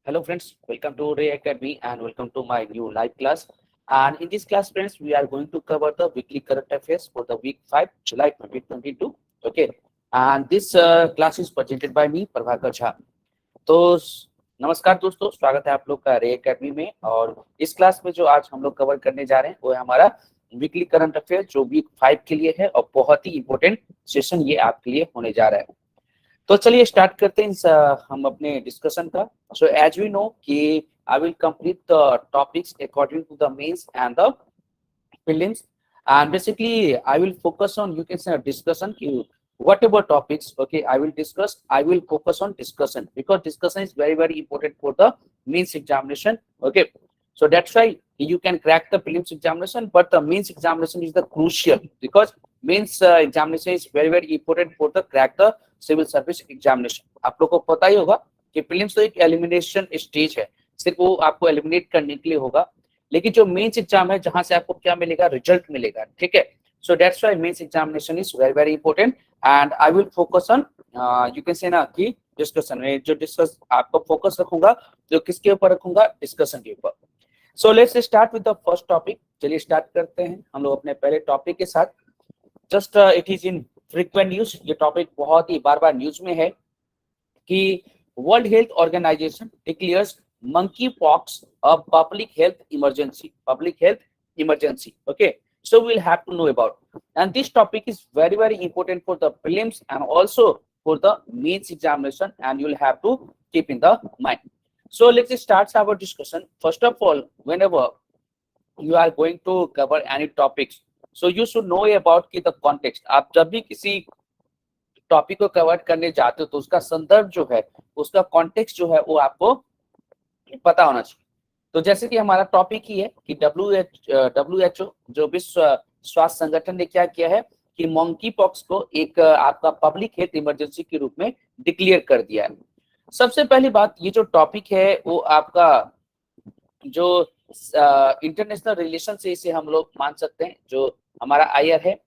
Hello friends, welcome to Ray Academy and welcome to my new live class. And in this class, friends, we are going to cover the weekly current affairs for the week 5, July 2022. Okay, and this class is presented by me, Prabhakar Jha. तो नमस्कार दोस्तों, स्वागत है आप लोग का रे academy में. और इस क्लास में जो आज हम लोग कवर करने जा रहे हैं वो है हमारा वीकली करंट अफेयर जो वीक 5 के लिए है और बहुत ही इंपॉर्टेंट सेशन ये आपके लिए होने जा रहा है. तो चलिए स्टार्ट करते हैं हम अपने डिस्कशन का. सो एज वी नो कि I will complete the topics according to the mains and the prelims, and basically I will focus on, you can say, discussion. Whatever topics, okay, I will discuss, I will focus on discussion because discussion is very important for the mains examination. Okay, so that's why you can crack the prelims examination, but the mains examination is the crucial because mains examination is very important for the crack the civil service examination. आप लोग को पता ही होगा कि prelims तो एक elimination stage है, सिर्फ वो आपको एलिमिनेट करने के लिए होगा, लेकिन जो मेंस एग्जाम है जहां से आपको क्या मिलेगा, रिजल्ट मिलेगा. ठीक है, so that's why mains examination is very important and I will focus on, you can say ना कि डिस्कशन में जो डिस्कस आपको फोकस रखूंगा, जो किसके ऊपर रखूंगा, डिस्कशन के ऊपर. So let's start with the first topic. चलिए स्टार्ट करते हैं हम लोग अपने पहले टॉपिक के साथ. Just it is in frequent news. ये टॉपिक बहुत ही बार न्यूज में है कि world health organization declares monkeypox a public health emergency. Okay, so we'll have to know about, and this topic is very important for the prelims and also for the mains examination, and you'll have to keep in the mind. So let's start our discussion. First of all, whenever you are going to cover any topics, so you should know about the context. आप जब भी किसी topic को cover करने जाते हो तो उसका संदर्भ जो है, उसका कॉन्टेक्स्ट जो है वो आपको पता होना चाहिए. तो जैसे कि हमारा टॉपिक ही है कि WHO जो विश्व स्वास्थ्य संगठन ने क्या किया है कि मंकी पॉक्स को एक आपका पब्लिक हेल्थ इमरजेंसी के रूप में डिक्लेयर कर दिया है. सबसे पहली बात, ये जो टॉपिक है वो आपका जो इंटरनेशनल रिलेशन से इसे हम लोग मान सकते हैं, जो हमारा आईआर है,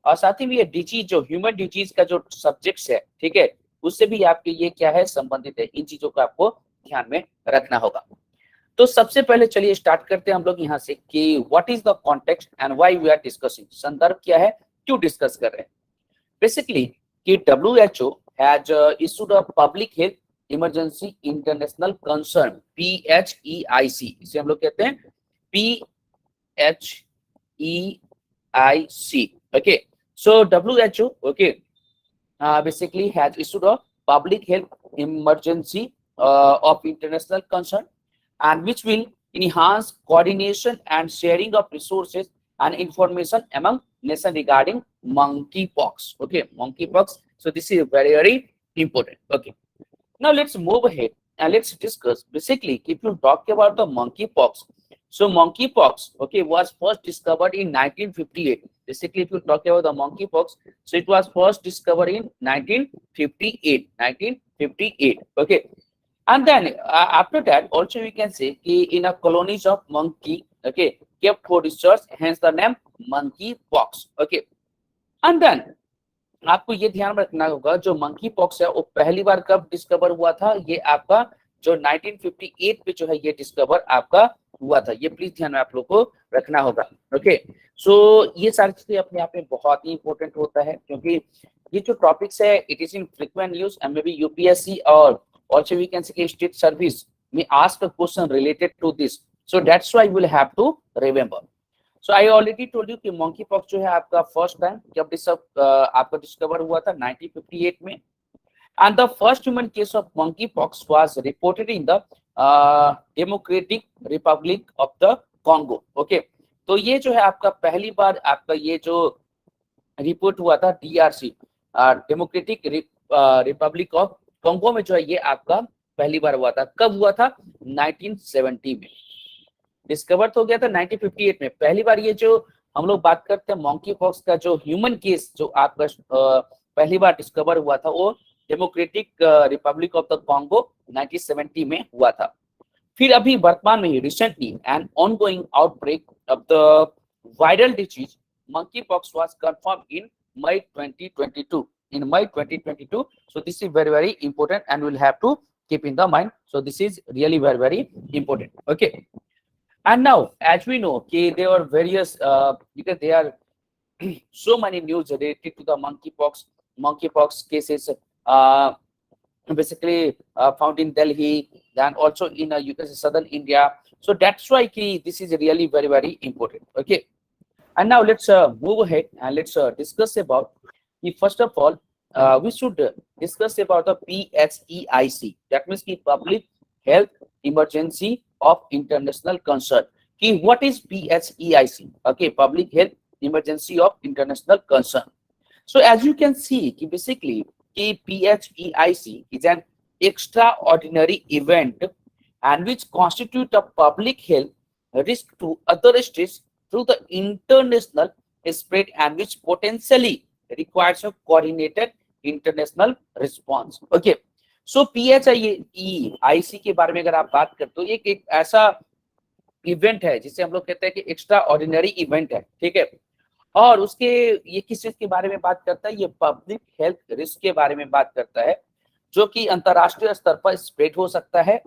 और साथ ही में ये डिजीज जो ह्यूमन डिजीज का जो सब्जेक्ट्स है, ठीक है, उससे भी आपके ये क्या है संबंधित है. इन चीजों को आपको ध्यान में रखना होगा. तो सबसे पहले चलिए स्टार्ट करते हैं हम लोग यहाँ से कि what is the context and why we are discussing. संदर्भ क्या है, क्यों डिस्कस कर रहे हैं. बेसिकली कि WHO has issued a public health emergency international concern, PHEIC, इसे हम लोग कहते हैं PHEIC. Okay, so WHO okay basically has issued a public health emergency of international concern, and which will enhance coordination and sharing of resources and information among nations regarding monkeypox. Okay, monkeypox. So this is very important. Okay, now let's move ahead and let's discuss. Basically, if you talk about the monkeypox, so monkeypox, okay, was first discovered in 1958. Basically, if you talk about the monkeypox, so it was first discovered in 1958. 1958. Okay. And then after that also we can say in a colonies of monkey, okay, kept for research, hence the name monkeypox. Okay, and then आपको ये ध्यान रखना होगा जो monkey pox है वो पहली बार कब डिस्कवर हुआ था, ये आपका जो 1958 में जो है ये डिस्कवर आपका हुआ था. ये प्लीज ध्यान में आप लोग को रखना होगा. ओके, सो ये सारी चीजें अपने आप में बहुत ही इंपॉर्टेंट होता है क्योंकि ये जो टॉपिक्स है it is in frequent news and may be UPSC और also we can say state service may ask a question related to this, so that's why you will have to remember. So I already told you कि monkeypox जो है आपका first time जब आपका discover हुआ था 1958 में, and the first human case of monkeypox was reported in the Democratic Republic of the Congo. Okay, तो ये जो है आपका पहली बार आपका ये जो रिपोर्ट हुआ था DRC, democratic republic of Congo में जो है ये आपका पहली बार हुआ था. कब हुआ था, 1970 में. डिस्कवर हो गया था 1958 में पहली बार. ये जो हम लोग बात करते हैं मंकी पॉक्स का जो ह्यूमन केस जो आपका पहली बार डिस्कवर हुआ था वो democratic republic of the Congo 1970 में हुआ था. फिर अभी वर्तमान में ही recently an ongoing outbreak of the viral disease monkeypox was confirmed in May 2022. In May 2022, so this is very important and we'll have to keep in the mind. So this is really very, very important. Okay. And now, as we know, okay, there are various, because there are so many news related to the monkeypox cases, basically found in Delhi, then also in you can say southern India. So that's why this is really very, very important. Okay. And now let's move ahead and let's discuss about, first of all, we should discuss about the PHEIC. That means the Public Health Emergency of International Concern. What is PHEIC? Okay, Public Health Emergency of International Concern. So as you can see, basically, PHEIC is an extraordinary event and which constitute a public health risk to other states through the international spread and which potentially requires a coordinated international response. Okay, so PHEIC के बारे में अगर आप बात करते हो, एक ऐसा इवेंट है जिसे हम लोग कहते हैं कि एक्स्ट्रा ऑर्डिनरी इवेंट है, ठीक है, और उसके ये किस चीज के बारे में बात करता है, ये पब्लिक हेल्थ रिस्क के बारे में बात करता है जो कि अंतरराष्ट्रीय स्तर पर स्प्रेड हो सकता है,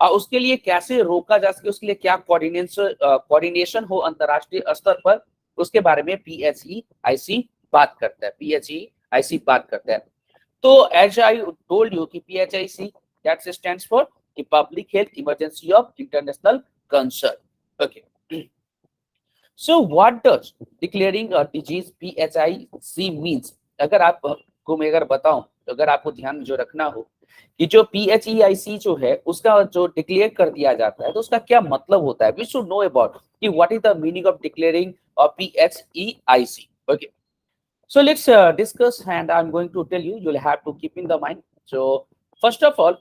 और उसके लिए कैसे रोका जा सके, उसके लिए क्या कोऑर्डिनेशन हो अंतरराष्ट्रीय स्तर पर, उसके बारे में PHEIC बात करता है, PHEIC बात करता है. तो एज आई टोल्ड यू कि PHEIC that stands for public health emergency of international concern. Okay. So what does declaring a disease PHEIC means? अगर आपको मैं अगर बताऊं, अगर आपको ध्यान में जो रखना हो कि जो PHEIC जो है उसका जो डिक्लेयर कर दिया जाता है तो उसका क्या मतलब होता है. We should know about कि what is the meaning of declaring a PHEIC. Okay. So let's discuss, and I'm going to tell you. You'll have to keep in the mind. So first of all,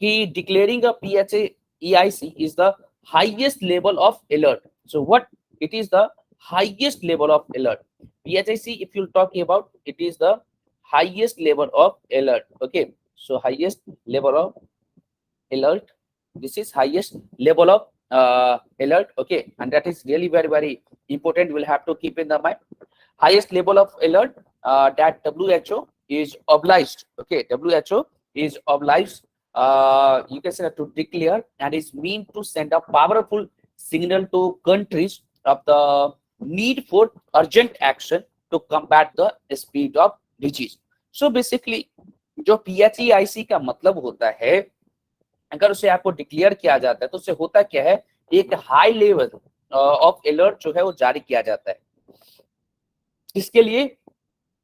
कि declaring a PHEIC is the highest level of alert. So what it is, the highest level of alert. PHEIC, if you'll talk about, it is the highest level of alert. Okay, so highest level of alert. This is highest level of alert. Okay, and that is really very, very important. We'll have to keep in the mind. Highest level of alert that WHO is obliged. Okay, WHO is obliged, you can say, to declare, and is meant to send a powerful signal to countries of the need for urgent action to combat the spread of disease. So basically जो PHEIC का मतलब होता है, अगर उसे आपको declare किया जाता है तो उससे होता क्या है, एक हाई लेवल ऑफ अलर्ट जो है वो जारी किया जाता है इसके लिए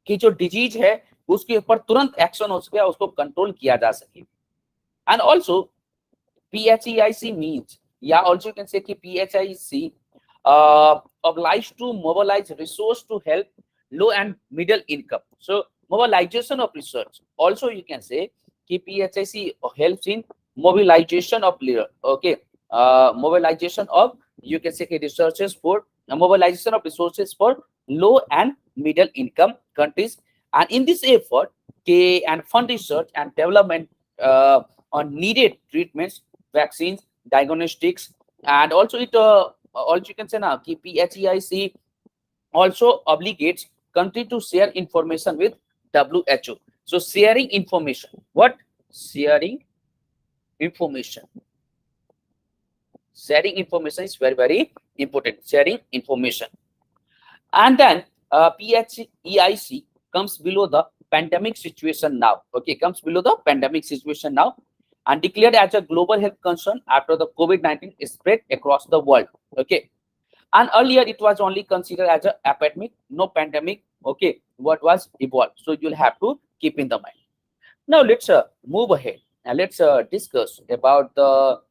कि जो डिजीज है उसके ऊपर तुरंत एक्शन हो सके, उसको कंट्रोल किया जा सके. And also PHEIC means, yeah, also you can say कि PHEIC obliged to mobilize resource to help low and middle income. So mobilization of research. Also you can say कि PHEIC helps in mobilization of mobilization of, you can say, researches for mobilization of resources for low and middle income countries, and in this effort and fund research and development on needed treatments, vaccines, diagnostics, and also it also you can say now कि PHEIC also obligates country to share information with WHO. So sharing information, what? Sharing information is very, very important. Sharing information. And then PHEIC comes below the pandemic situation now. Okay, comes below the pandemic situation now, and declared as a global health concern after the COVID-19 spread across the world. Okay, and earlier it was only considered as an epidemic, no pandemic. Okay, what was evolved. So you'll have to keep in the mind. Now let's move ahead and let's discuss about the,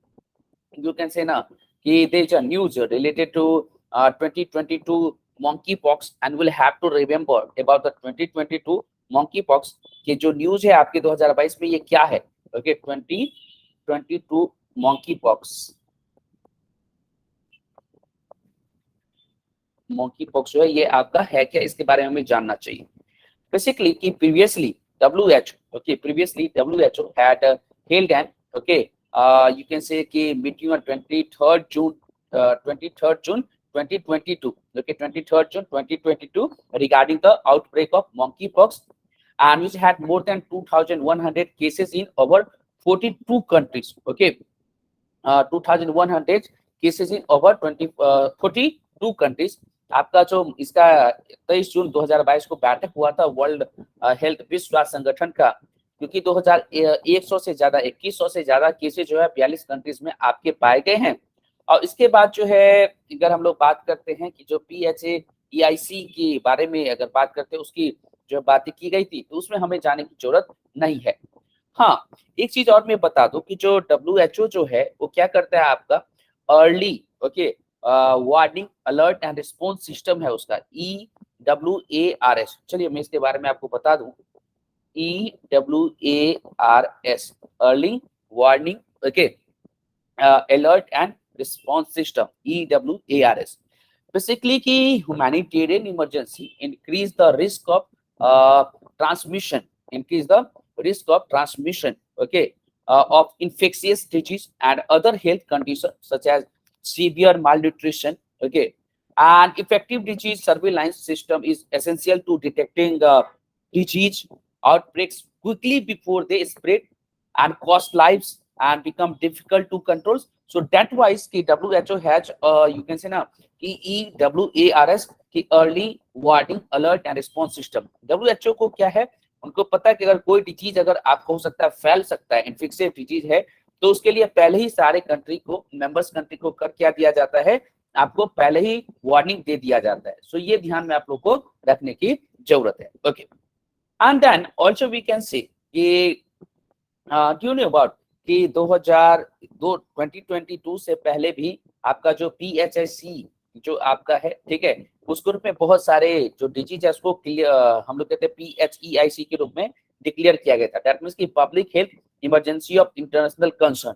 you can say now, there is a news related to 2022 monkeypox, and we'll have to remember about the 2022 monkeypox कि जो news है आपके 2022 में ये क्या है. Okay, 2022 monkeypox जो है ये आपका है क्या, इसके बारे में हमें जानना चाहिए. बेसिकली कि previously WHO had held an, you can say कि meeting on 23rd June 2022, 23rd June 2022 regarding the outbreak of monkeypox, and which had more than 2,100 cases in over 42 countries. Okay, 2100 cases in over 42 countries. आपका जो इसका 23 जून 2022 को बैठक हुआ था world health विश्व स्वास्थ्य संगठन का, क्योंकि 2100 से ज्यादा 2100 से ज्यादा केसेस जो है 42 कंट्रीज में आपके पाए गए हैं। और इसके बाद जो है अगर हम लोग बात करते हैं कि जो PHAEIC के बारे में अगर बात करते हैं, उसकी जो बातें की गई थी, तो उसमें हमें जाने की जरूरत नहीं है। हाँ, एक चीज और मैं बता दूं कि जो WHO जो है वो क्या करता है, आपका early warning alert and response system है उसका, EWARS। चलिए मैं इसके बारे में आपको बता दूं, EWARS early warning alert and response system, EWARS। Basically कि humanitarian emergency increase the risk of transmission, of infectious disease and other health conditions such as severe malnutrition. Okay, and effective disease surveillance system is essential to detecting disease outbreaks quickly before they spread and cost lives and become difficult to control. So that wise ki WHO has you can say na ki EWARS की early warning alert and response system. WHO को क्या है, उनको पता है कि अगर कोई डिजीज अगर आपको हो सकता है, फैल सकता है, इन्फेक्शियस डिजीज है, तो उसके लिए पहले ही सारे कंट्री को, मेंबर्स कंट्री को कर क्या दिया जाता है, आपको पहले ही वार्निंग दे दिया जाता है। सो ये ध्यान में आप लोग को रखने की जरूरत है। Okay, and then also we can say कि डू यू नो अबाउट कि 2022 से पहले भी आपका जो PHAC जो आपका है, ठीक है, उस ग्रुप में बहुत सारे जो डिजीज है उसको हम लोग कहते हैं PHEIC के रूप में डिक्लेयर किया गया था। दैट मींस की public health emergency of international concern.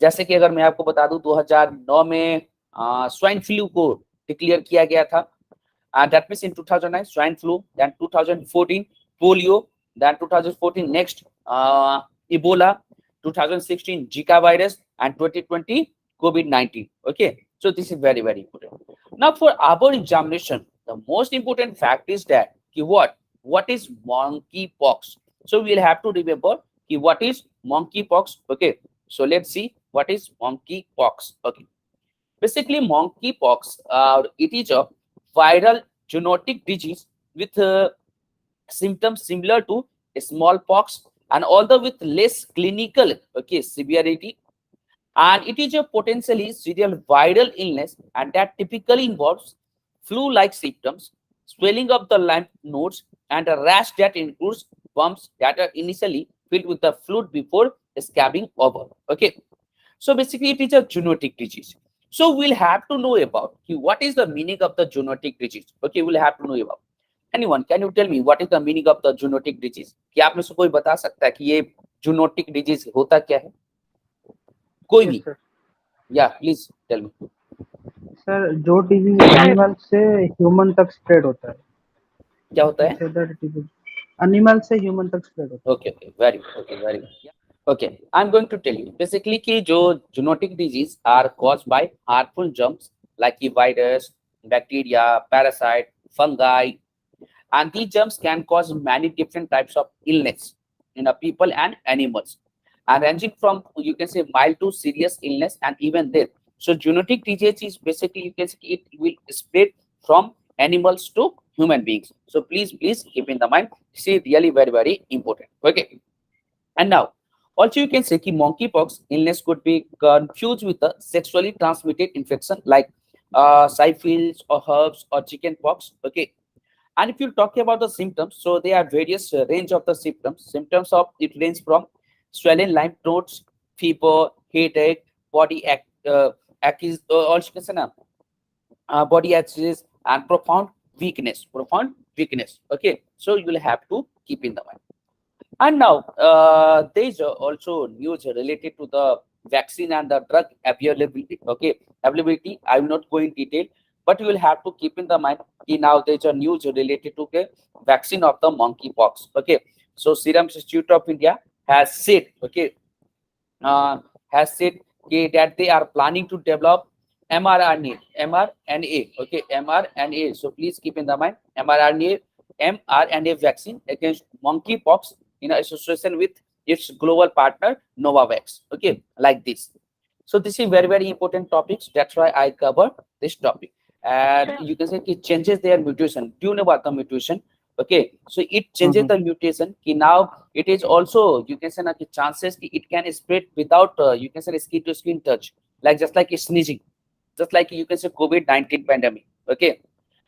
जैसे कि अगर मैं आपको बता दूं 2009 में स्वाइन फ्लू को डिक्लेयर किया गया था, that means in 2009 swine flu, then 2014 polio, then 2014 next Ebola, 2016 Zika virus and 2020 COVID-19. Okay, so this is very important. Now for our examination, the most important fact is that what is monkeypox. So we'll have to remember what is monkeypox. Okay, so let's see what is monkeypox. Okay, basically monkeypox it is a viral zoonotic disease with symptoms similar to smallpox and although with less clinical severity, and it is a potentially serial viral illness and that typically involves flu-like symptoms, swelling of the lymph nodes, and a rash that includes bumps that are initially filled with the fluid before scabbing over. Okay, so basically it is a zoonotic disease. So we'll have to know about what is the meaning of the zoonotic disease. Okay, we'll have to know about. Anyone, can you tell me what is the meaning of the zoonotic disease? क्या आप में से कोई बता सकता है कि ये zoonotic disease होता क्या है? कोई भी? या प्लीज टेल मी सर। जो डिजीज एनिमल से ह्यूमन तक स्प्रेड होता है, क्या होता है? एनिमल से ह्यूमन तक स्प्रेड होता है। Okay very okay, I am going to tell you basically कि जो zoonotic disease are caused by harmful germs like virus, bacteria, parasite, fungi, and these germs can cause many different types of illness in a people and animals, and ranging from you can say mild to serious illness and even death. So zoonotic disease is basically you can say it will spread from animals to human beings. So please keep in the mind, this is really very important. Okay, and now also you can say कि monkeypox illness could be confused with a sexually transmitted infection like syphilis or herpes or chickenpox. Okay, and if you talk about the symptoms, so there are various range of the symptoms of it range from swollen lymph nodes, fever, headache, body body aches and profound weakness. Okay, so you will have to keep in the mind. And now there is also news related to the vaccine and the drug availability. Okay, availability I will not go in detail, but you will have to keep in the mind now there is a news related to the vaccine of the monkeypox. Okay, so Serum Institute of India has said that they are planning to develop mRNA. Okay, mRNA. So please keep in the mind mRNA vaccine against monkeypox in association with its global partner Novavax. Okay, like this. So this is very important topics. That's why I cover this topic. And you can say it changes their mutation. Do you know about the mutation? Okay, so it changes the mutation. Now it is also, you can say that the chances it can spread without you can say skin to skin touch, like just like sneezing, just like you can say COVID-19 pandemic. Okay,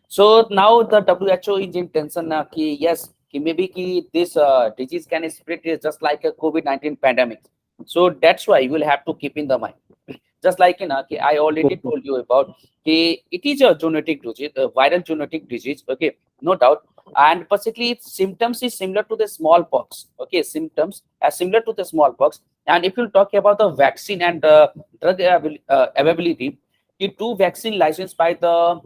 so now the WHO is in tension now. Ki yes, ki maybe ki this disease can spread just like a COVID-19 pandemic. So that's why you will have to keep in the mind. Just like I already told you about it is a genetic disease, a viral genetic disease. Okay, no doubt. And basically, its symptoms is similar to the smallpox. Okay, symptoms are similar to the smallpox. And if you talk about the vaccine and drug availability, the two vaccine licensed by the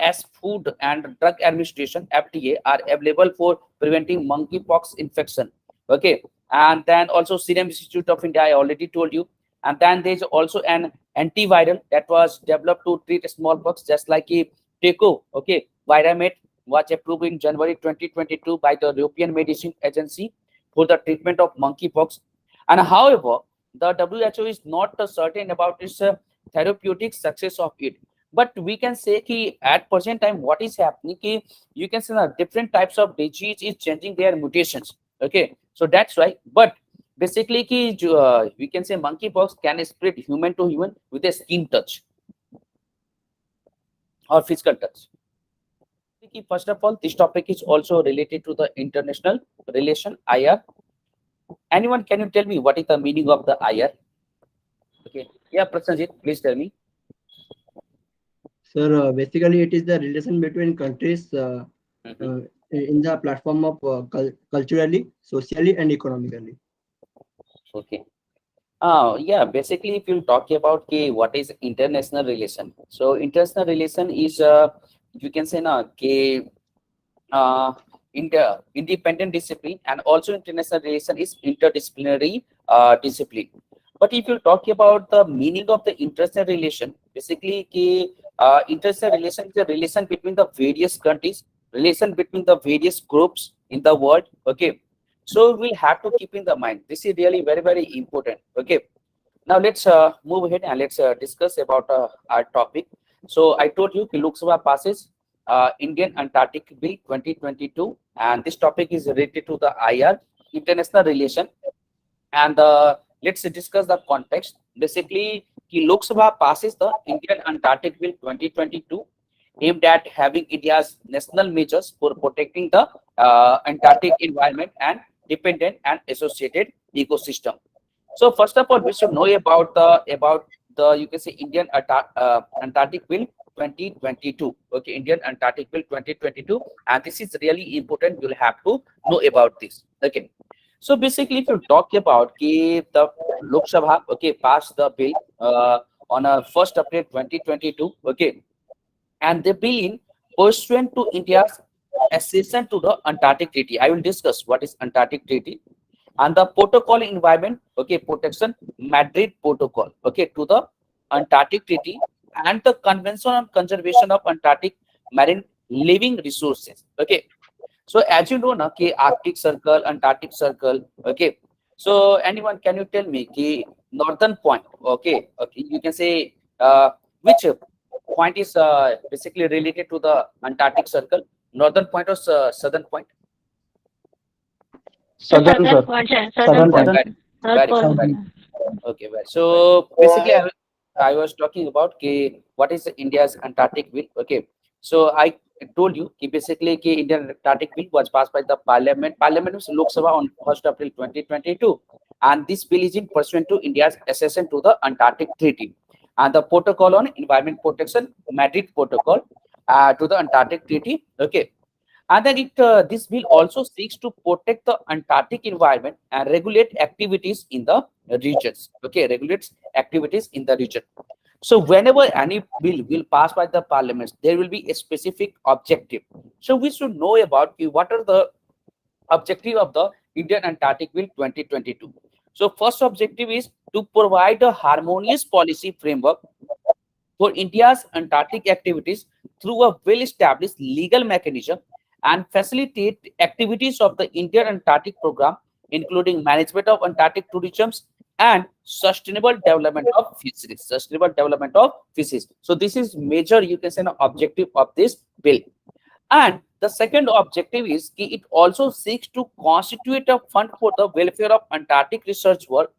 as Food and Drug Administration (FDA) are available for preventing monkeypox infection. Okay, and then also Serum Institute of India, I already told you. And then there's also an antiviral that was developed to treat smallpox, just like a Teco. Okay, Viramate was approved in January 2022 by the European Medicine Agency for the treatment of monkeypox. And however, the WHO is not certain about its therapeutic success of it. But we can say ki at present time, what is happening ki you can see that different types of disease is changing their mutations. Okay, so that's why. But basically ki we can say monkeypox can spread human to human with a skin touch or physical touch. First of all, this topic is also related to the international relation IR. Anyone, can you tell me what is the meaning of the IR? Okay, yeah, Prasanjit, please tell me. Sir, basically it is the relation between countries in the platform of culturally, socially, and economically. Okay. Yeah, basically, if you talk about what is international relation, so international relation is you can say na independent discipline, and also international relation is interdisciplinary discipline. But if you talk about the meaning of the international relation, basically international relation is a relation between the various countries, relation between the various groups in the world. Okay, so we'll have to keep in the mind, this is really very important. Okay, now let's move ahead and let's discuss about our topic. So I told you Lok Sabha passes Indian Antarctic Bill 2022, and this topic is related to the IR, international relation. And let's discuss the context. Basically, Lok Sabha passes the Indian Antarctic Bill 2022, aimed at having India's national measures for protecting the Antarctic environment and dependent and associated ecosystem. So first of all, we should know about the you can say Indian Antarctic Bill 2022. Okay, Indian Antarctic Bill 2022, and this is really important. You'll have to know about this. Okay, so basically, if you talk about the Lok Sabha, okay, passed the bill on 1st April 2022. Okay, and the bill in pursuant to India's accession to the Antarctic Treaty. I will discuss what is Antarctic Treaty and the protocol environment, okay, protection, Madrid Protocol, okay, to the Antarctic Treaty, and the Convention on Conservation of Antarctic Marine Living Resources. Okay, so as you know, na, Arctic Circle, Antarctic Circle. Okay, so anyone, can you tell me northern point? Okay, okay, you can say which point is basically related to the Antarctic Circle, northern point or southern point? Southern, sir. Southern point. Very good, very good. Okay, well, so basically, I was talking about what is India's Antarctic Bill. Okay, so I told you basically Indian Antarctic Bill was passed by the Parliament. Parliament was Lok Sabha on 1st April 2022, and this bill is in pursuant to India's accession to the Antarctic Treaty and the Protocol on Environment Protection, Madrid Protocol to the Antarctic Treaty. Okay, and then this bill also seeks to protect the Antarctic environment and regulate activities in the regions. Okay, regulates activities in the region. So whenever any bill will pass by the parliament, there will be a specific objective. So we should know about what are the objective of the Indian Antarctic Bill 2022. So first objective is to provide a harmonious policy framework for India's Antarctic activities through a well-established legal mechanism and facilitate activities of the Indian Antarctic Program including management of Antarctic tourism and sustainable development of fisheries. Sustainable development of fisheries. So this is major, you can say, an objective of this bill. And the second objective is it also seeks to constitute a fund for the welfare of Antarctic research work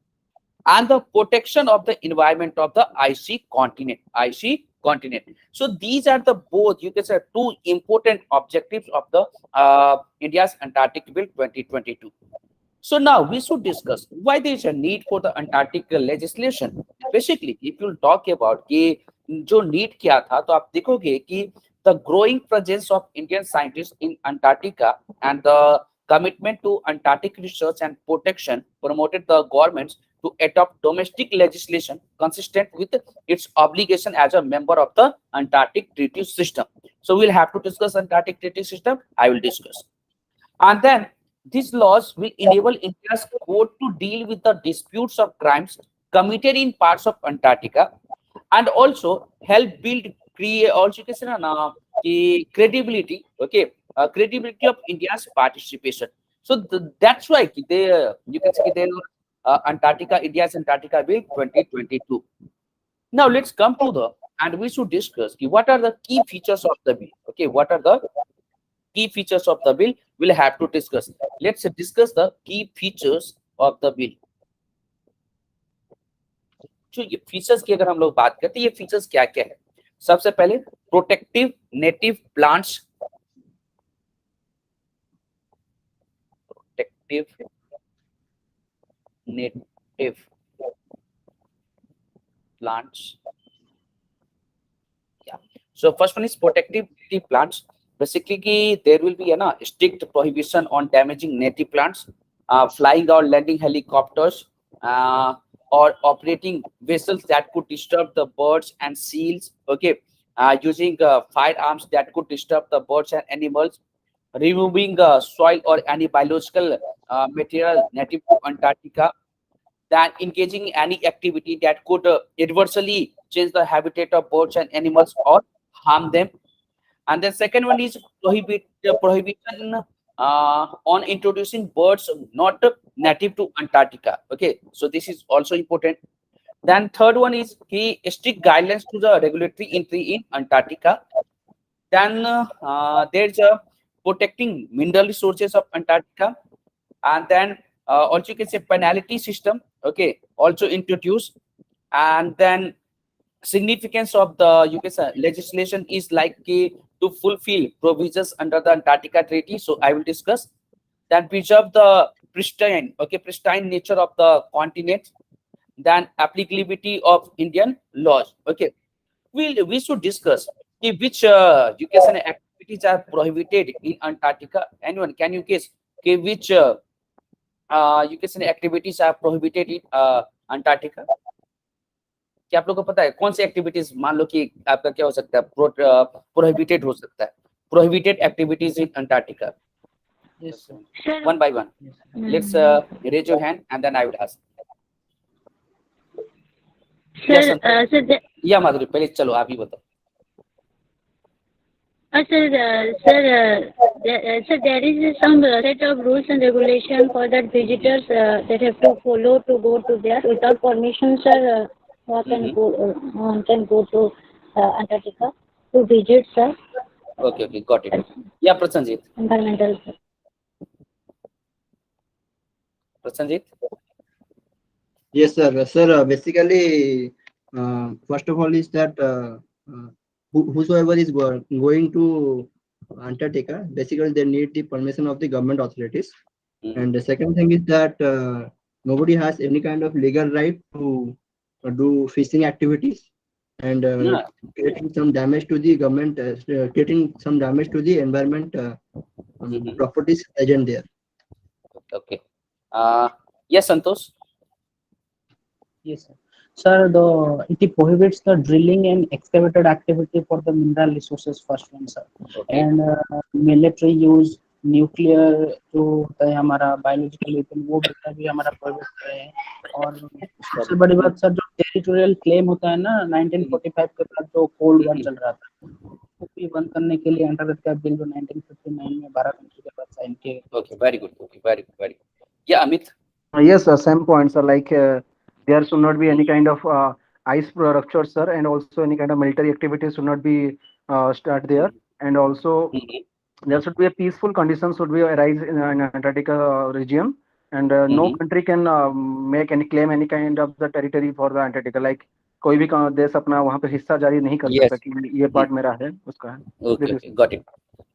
and the protection of the environment of the icy continent. So these are the both, you can say, two important objectives of the India's Antarctic Bill 2022. So now we should discuss why there is a need for the Antarctic legislation. Basically, if you talk about कि जो need क्या था, तो आप देखोगे कि the growing presence of Indian scientists in Antarctica and the commitment to Antarctic research and protection promoted the governments to adopt domestic legislation consistent with its obligation as a member of the Antarctic Treaty system. So we'll have to discuss Antarctic Treaty system. I will discuss. And then these laws will enable India's court to deal with the disputes of crimes committed in parts of Antarctica and also help build credibility, credibility of India's participation. So that's why they, you can say they India's Antarctica Bill 2022. Now let's come to the, and we should discuss what are the key features of the bill. Okay, what are the key features of the bill? We'll have to discuss. Let's discuss the key features of the bill. जो ये features की अगर हम लोग बात करते हैं, ये फीचर्स क्या क्या है? सबसे पहले protective native plants, protective native plants. Yeah. So first one is protective native plants. Basically, there will be a strict prohibition on damaging native plants, flying or landing helicopters, or operating vessels that could disturb the birds and seals. Okay, using firearms that could disturb the birds and animals, removing soil or any biological material native to Antarctica, than engaging in any activity that could adversely change the habitat of birds and animals or harm them. And the second one is prohibition on introducing birds not native to Antarctica. Okay, so this is also important. Then third one is strict guidelines to the regulatory entry in Antarctica. Then there's a protecting mineral resources of Antarctica, and then also you can say penalty system, okay, also introduced. And then significance of the, you can say, legislation is like to fulfill provisions under the Antarctica Treaty. So I will discuss. Then preserve the pristine nature of the continent. Then applicability of Indian laws. Okay, we should discuss which you can say activities are prohibited in Antarctica. Anyone, can you guess which you can say activities are prohibited in Antarctica? क्या आप लोगों को पता है कौन सी activities, मान लो कि आपका क्या हो सकता है, प्रोहिबिटेड हो सकता है, prohibited activities in Antarctica? Yes, sir. One by one. Yes, sir. Let's raise your hand and then I will ask. Sir, या माधुरी, पहले चलो आप ही बताओ. sir, there is some set of rules and regulations for that visitors that have to follow to go to there. Without permission, sir, one can go to Antarctica to visit, sir. Okay, got it. Yeah, Prasanjit. Environmental. Prasanjit. Yes, sir. Sir, basically, first of all is that whosoever is going to Antarctica, basically they need the permission of the government authorities. And the second thing is that nobody has any kind of legal right to do fishing activities and creating some damage to the government, creating some damage to the environment properties present there. Okay. Yes, Santosh. Yes, sir. Sir, it prohibits the drilling and excavated activity for the mineral resources, first one, sir. Okay. And military use, nuclear जो होता है हमारा biological weapon, वो भी हमारा prohibit है. और सबसे बड़ी बात सर, जो टेरिटोरियल क्लेम होता है ना 1945 के बाद जो कोल्ड वॉर चल रहा था, वो भी बंद करने के लिए अंटार्कटिका बिल जो 1959 में 12 कंट्री के बाद साइन किए. Okay, very good. Okay, very good. Yeah, Amit. Yes, same points are like there should not be any kind of ice rupture, sir, and also any kind of military activities should not be start there, and also Mhm, there should be a peaceful conditions should be arise in Antarctica region, and no mhm. country can make any claim any kind of the territory for the Antarctica. Like कोई भी देश अपना वहाँ पे हिस्सा जारी नहीं कर सकता Yes. कि ये Mhm. पार्ट मेरा है उसका है. Okay, This is okay, got it.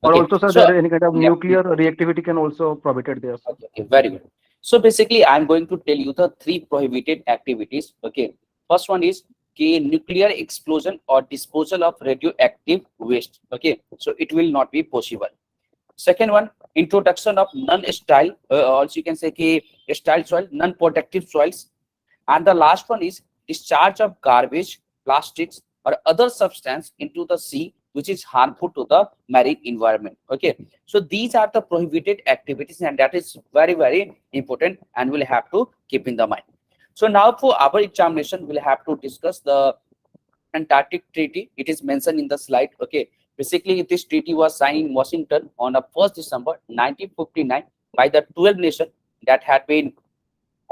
or Okay, also sir so there any kind of yeah. nuclear reactivity can also prohibited there, sir. Okay, okay, very good. So basically, I'm going to tell you the three prohibited activities. Okay, first one is nuclear explosion or disposal of radioactive waste. Okay, so it will not be possible. Second one, introduction of non-style, also you can say style soil, non-protective soils. And the last one is discharge of garbage, plastics, or other substance into the sea, which is harmful to the marine environment. Okay, so these are the prohibited activities, and that is very, very important, and we'll have to keep in the mind. So now for our examination, we'll have to discuss the Antarctic Treaty. It is mentioned in the slide. Okay, basically this treaty was signed in Washington on the 1st December 1959 by the 12 nations that had been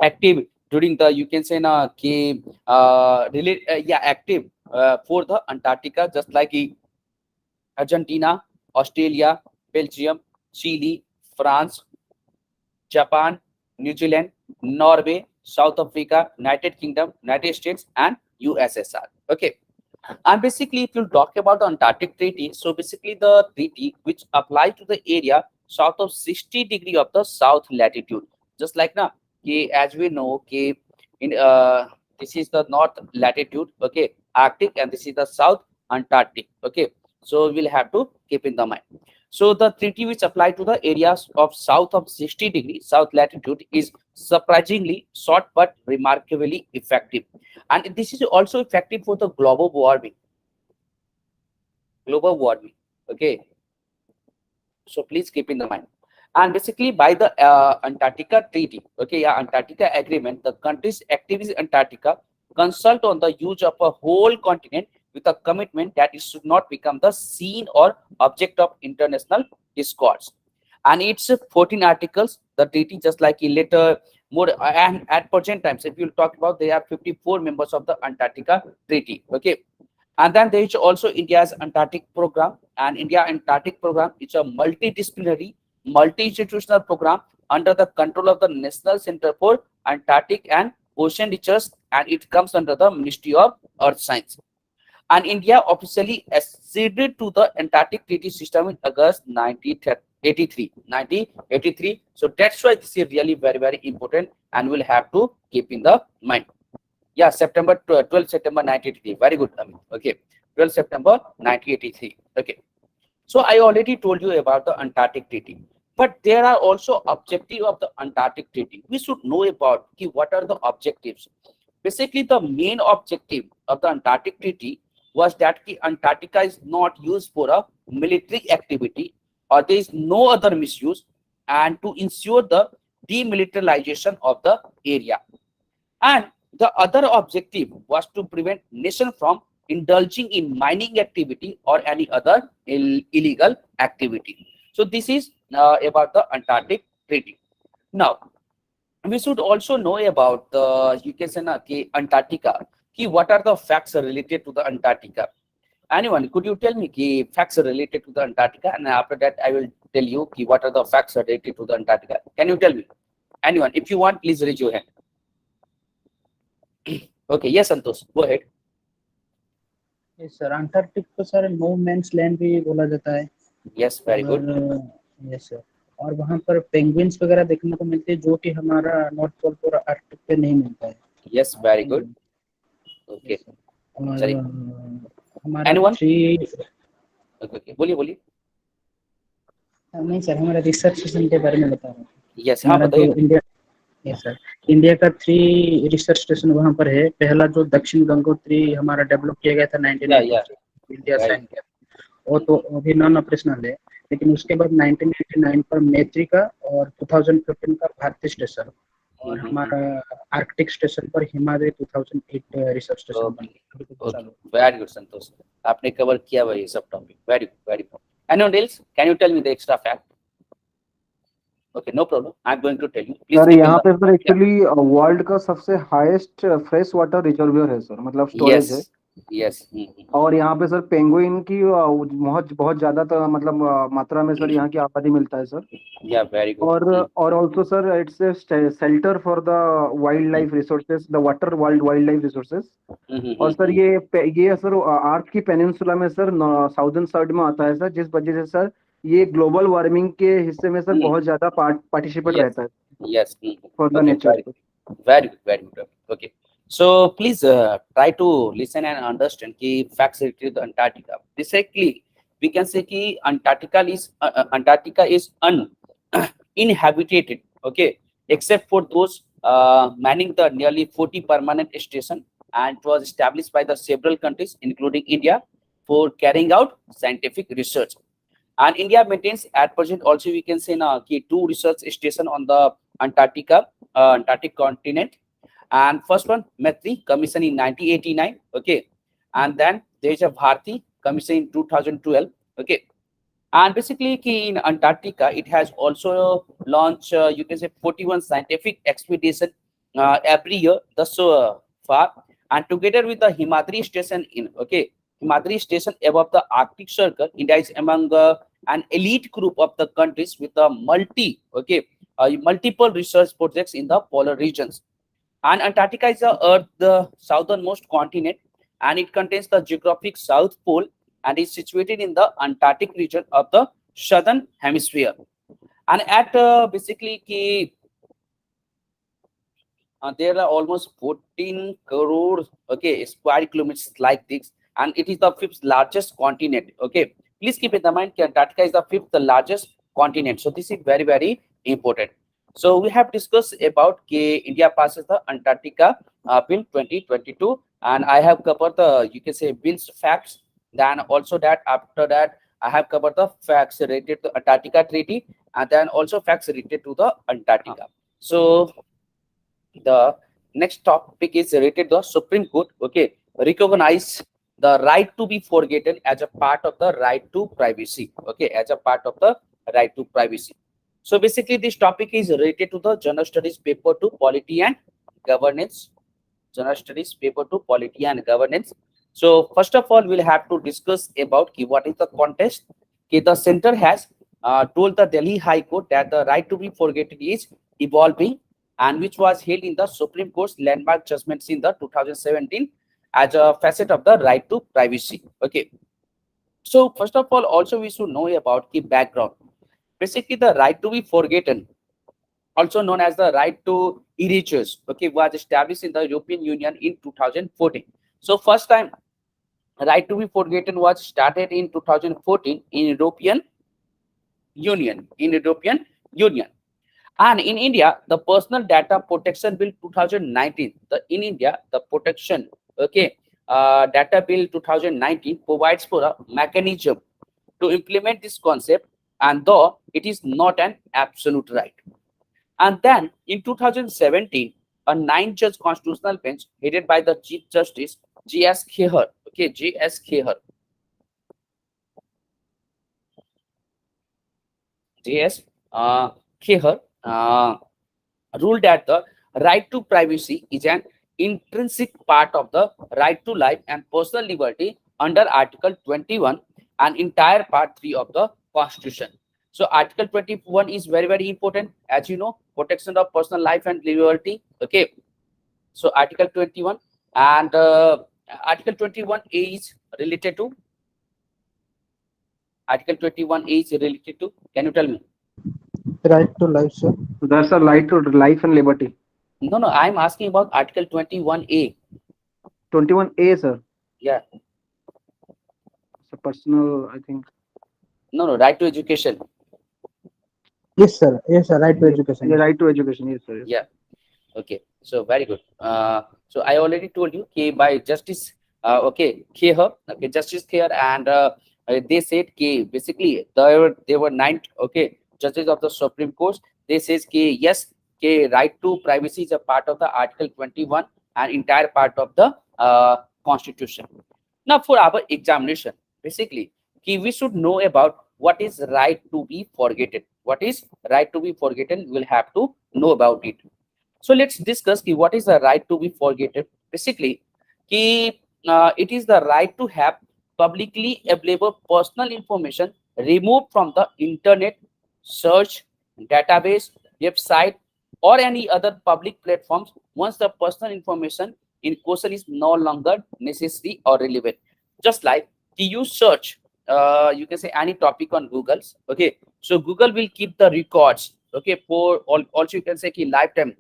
active during the, you can say na ki yeah, active for the Antarctica, just like Argentina, Australia, Belgium, Chile, France, Japan, New Zealand, Norway, South Africa, United Kingdom, United States, and USSR. Okay. And basically, if you talk about the Antarctic Treaty, so basically the treaty which applies to the area south of 60° of the south latitude. Just like now, as we know, in this is the north latitude, okay, Arctic, and this is the south Antarctic. Okay, so we'll have to keep in the mind. So the treaty which apply to the areas of south of 60° south latitude is surprisingly short but remarkably effective, and this is also effective for the global warming. Okay, so please keep in the mind. And basically by the Antarctica Treaty, okay, yeah, Antarctica Agreement, the countries active in Antarctica consult on the use of a whole continent with a commitment that it should not become the scene or object of international discourse. And it's 14 articles, the treaty, just like a later more, and at present times, if you talk about, there are 54 members of the Antarctica Treaty. Okay, and then there is also India's Antarctic program, and India Antarctic program is a multidisciplinary, multi-institutional program under the control of the National Center for Antarctic and Ocean Research, and it comes under the Ministry of Earth Science. And India officially acceded to the Antarctic Treaty System in August 1983. So that's why this is really very, very important, and we'll have to keep in the mind. Yeah, 12 September 1983. Very good, Amit. Okay, 12 September 1983. Okay, so I already told you about the Antarctic Treaty, but there are also objectives of the Antarctic Treaty. We should know about what are the objectives. Basically, the main objective of the Antarctic Treaty was that Antarctica is not used for a military activity, or there is no other misuse, and to ensure the demilitarization of the area. And the other objective was to prevent nation from indulging in mining activity or any other illegal activity. So this is about the Antarctic Treaty. Now, we should also know about the, you can say na, Antarctica. What are the facts related to the Antarctica? Anyone, could you tell me facts related to the Antarctica? And after that, I will tell you what are the facts related to the Antarctica. Can you tell me? Anyone, if you want, please raise your hand. Okay, yes, Santosh, go ahead. Yes sir, Antarctic को sir no man's land भी बोला जाता है. Yes, very good. Yes sir, और वहां पर penguins वगैरह देखने को मिलते हैं, जो कि हमारा नॉर्थ पोल पर आर्कटिक पे नहीं मिलता है. Yes, very good. ओके, और हमारा ओके, बोलिए. नहीं सर, हमारा रिसर्च स्टेशन के बारे में बता रहा हूँ. यस, हाँ बताइए. यस सर, इंडिया का 3 रिसर्च स्टेशन वहां पर है. पहला जो दक्षिण गंगोत्री हमारा डेवलप किया गया था 1983, इंडिया साइन किया, वो तो अभी नॉन ऑपरेशनल है. लेकिन उसके बाद 1989 पर मैत्री का और 2015 का भारतीय स्टेशन, और हमारा आर्कटिक स्टेशन पर Himalaya 2008 research station. Very good Santosh, आपने कवर किया भाई सब topic. Very good, very good. Anyone else, can you tell me the extra fact? Okay, no problem. I'm going to tell you. Please sir keep in यहाँ the पे sir yeah. Actually world का सबसे highest fresh water reservoir है sir, मतलब storage है। Yes, yes. Mm-hmm. और यहाँ पे सर पेंगुइन की बहुत बहुत ज्यादा तो मतलब मात्रा में सर यहाँ की आबादी मिलता है सर। Yeah, very good. और also sir it's a shelter for the wild life resources, the water wild life resources. और सर ये सर आर्थ की पेनिनसुला में सर साउदर्न साइड में आता है सर, जिस वजह से सर ये ग्लोबल वार्मिंग के हिस्से में सर बहुत ज्यादा पार्टिसिपेट Yes, रहता है yes. For the Okay, nature. very good, very good. Okay. So please try to listen and understand key facts related to Antarctica. Basically, we can say ki Antarctica is uninhabited. Okay, except for those manning the nearly 40 permanent station, and it was established by the several countries, including India, for carrying out scientific research. And India maintains at present also we can say now ki 2 research station on the Antarctic continent. And first one, Maitri, commission in 1989. Okay, and then there is a Bharti commission in 2012. Okay, and basically ki in Antarctica it has also launched you can say 41 scientific expedition every year thus far, and together with the Himadri station in Himadri station above the Arctic Circle, India is among an elite group of the countries with a multiple research projects in the polar regions. And Antarctica is the southernmost continent, and it contains the geographic South Pole and is situated in the Antarctic region of the southern hemisphere. And at basically there are almost 14 crore square kilometers like this, and it is the 5th largest continent. Okay, please keep in mind Antarctica is the 5th largest continent, so this is very very important. So we have discussed about India passes the Antarctica Bill 2022, and I have covered the you can say Bill's facts. Then also that after that I have covered the facts related to Antarctica Treaty, and then also facts related to the Antarctica. So the next topic is related to the Supreme Court. Okay, recognize the right to be forgotten as a part of the right to privacy. Okay, as a part of the right to privacy. So basically this topic is related to the General Studies paper 2 Polity and Governance. General Studies paper 2 Polity and Governance. So first of all, we'll have to discuss about what is the context. The center has told the Delhi High Court that the right to be forgotten is evolving, and which was held in the Supreme Court's landmark judgments in the 2017 as a facet of the right to privacy. Okay. So first of all, also we should know about the background. Basically, the right to be forgotten, also known as the right to erasures, okay, was established in the European Union in 2014. So first time right to be forgotten was started in 2014 in European Union. And in India, the Personal Data Protection Bill 2019, in India, the protection, Data Bill 2019 provides for a mechanism to implement this concept, and though it is not an absolute right. And then in 2017, a 9-judge constitutional bench headed by the Chief Justice G.S. Kheher, ruled that the right to privacy is an intrinsic part of the right to life and personal liberty under Article 21 and entire Part 3 of the Constitution. So Article 21 is very very important, as you know, protection of personal life and liberty. Okay, so Article 21 and Article 21 is related to can you tell me? Right to life, sir. That's a right to life and liberty. No, I'm asking about Article 21A. 21A, sir. Yeah. It's a personal, I think. No, right to education. Yes, sir. Right to education. Yeah, right to education. Yes, sir. Yes. Yeah. Okay. So very good. So I already told you by Justice Kheher, Justice Kheher, and they said basically there were 9 judges of the Supreme Court. They says yes, right to privacy is a part of the Article 21 and entire part of the Constitution. Now for our examination, basically we should know about what is right to be forgotten. What is right to be forgotten? We'll have to know about it. So let's discuss ki what is the right to be forgotten. Basically, it is the right to have publicly available personal information removed from the internet, search, database, website, or any other public platforms once the personal information in question is no longer necessary or relevant. Just like you search, you can say any topic on Google. Okay, so Google will keep the records. Okay, for all, also you can say ki lifetime.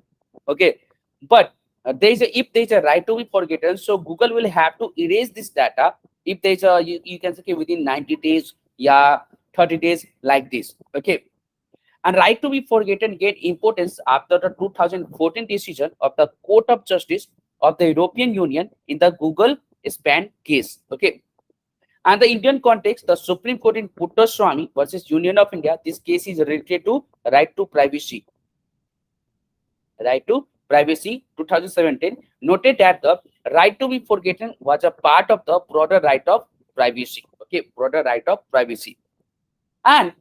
Okay, but if there is a right to be forgotten, so Google will have to erase this data if there is a you can say ki within 90 days, yeah, 30 days, like this. Okay, and right to be forgotten get importance after the 2014 decision of the Court of Justice of the European Union in the Google spam case. Okay, and the Indian context, the Supreme Court in Puttaswamy versus Union of India, this case is related to right to privacy. Right to privacy 2017 noted that the right to be forgotten was a part of the broader right of privacy. Okay, broader right of privacy, and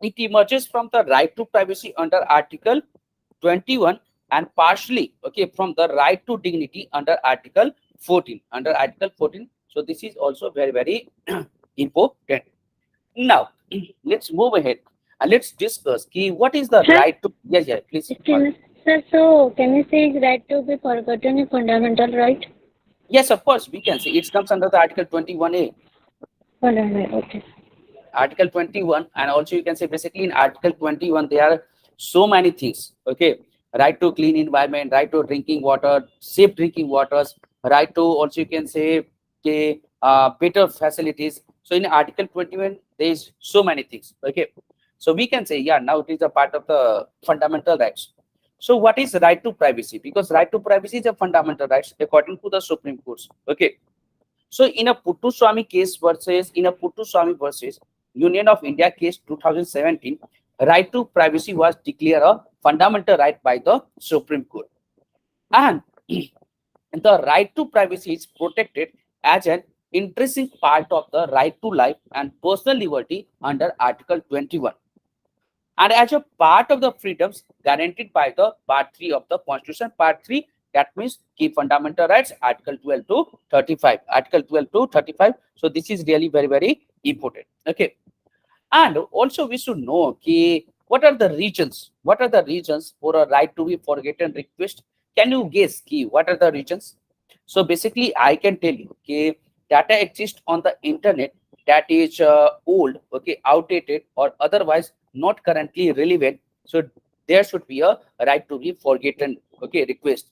it emerges from the right to privacy under Article 21 and partially, okay, from the right to dignity under Article 14. Under Article 14, so this is also very, very important. Now let's move ahead and let's discuss what is the Sir? right to. Yes, please. Sir, so can you say right to be forgotten is fundamental right? Yes, of course, we can say it comes under the Article 21A. Okay. Article 21, and also you can say basically in Article 21 there are so many things. Okay, right to clean environment, right to drinking water, safe drinking waters, right to also you can say better facilities. So in Article 21 there is so many things. Okay, so we can say, yeah, now it is a part of the fundamental rights. So what is right to privacy? Because right to privacy is a fundamental right according to the Supreme Courts. Okay, so in a Puttaswamy case versus Union of India case 2017, right to privacy was declared a fundamental right by the Supreme Court, and the right to privacy is protected as an intrinsic part of the right to life and personal liberty under Article 21, and as a part of the freedoms guaranteed by the Part 3 of the Constitution. Part 3, that means key fundamental rights, Article 12 to 35. Article 12 to 35. So this is really very, very important. Okay, and also we should know what are the regions? What are the regions for a right to be forgotten request? Can you guess what are the regions? So basically, I can tell you data exists on the internet that is old, okay, outdated, or otherwise not currently relevant. So there should be a right to be forgotten, okay, request.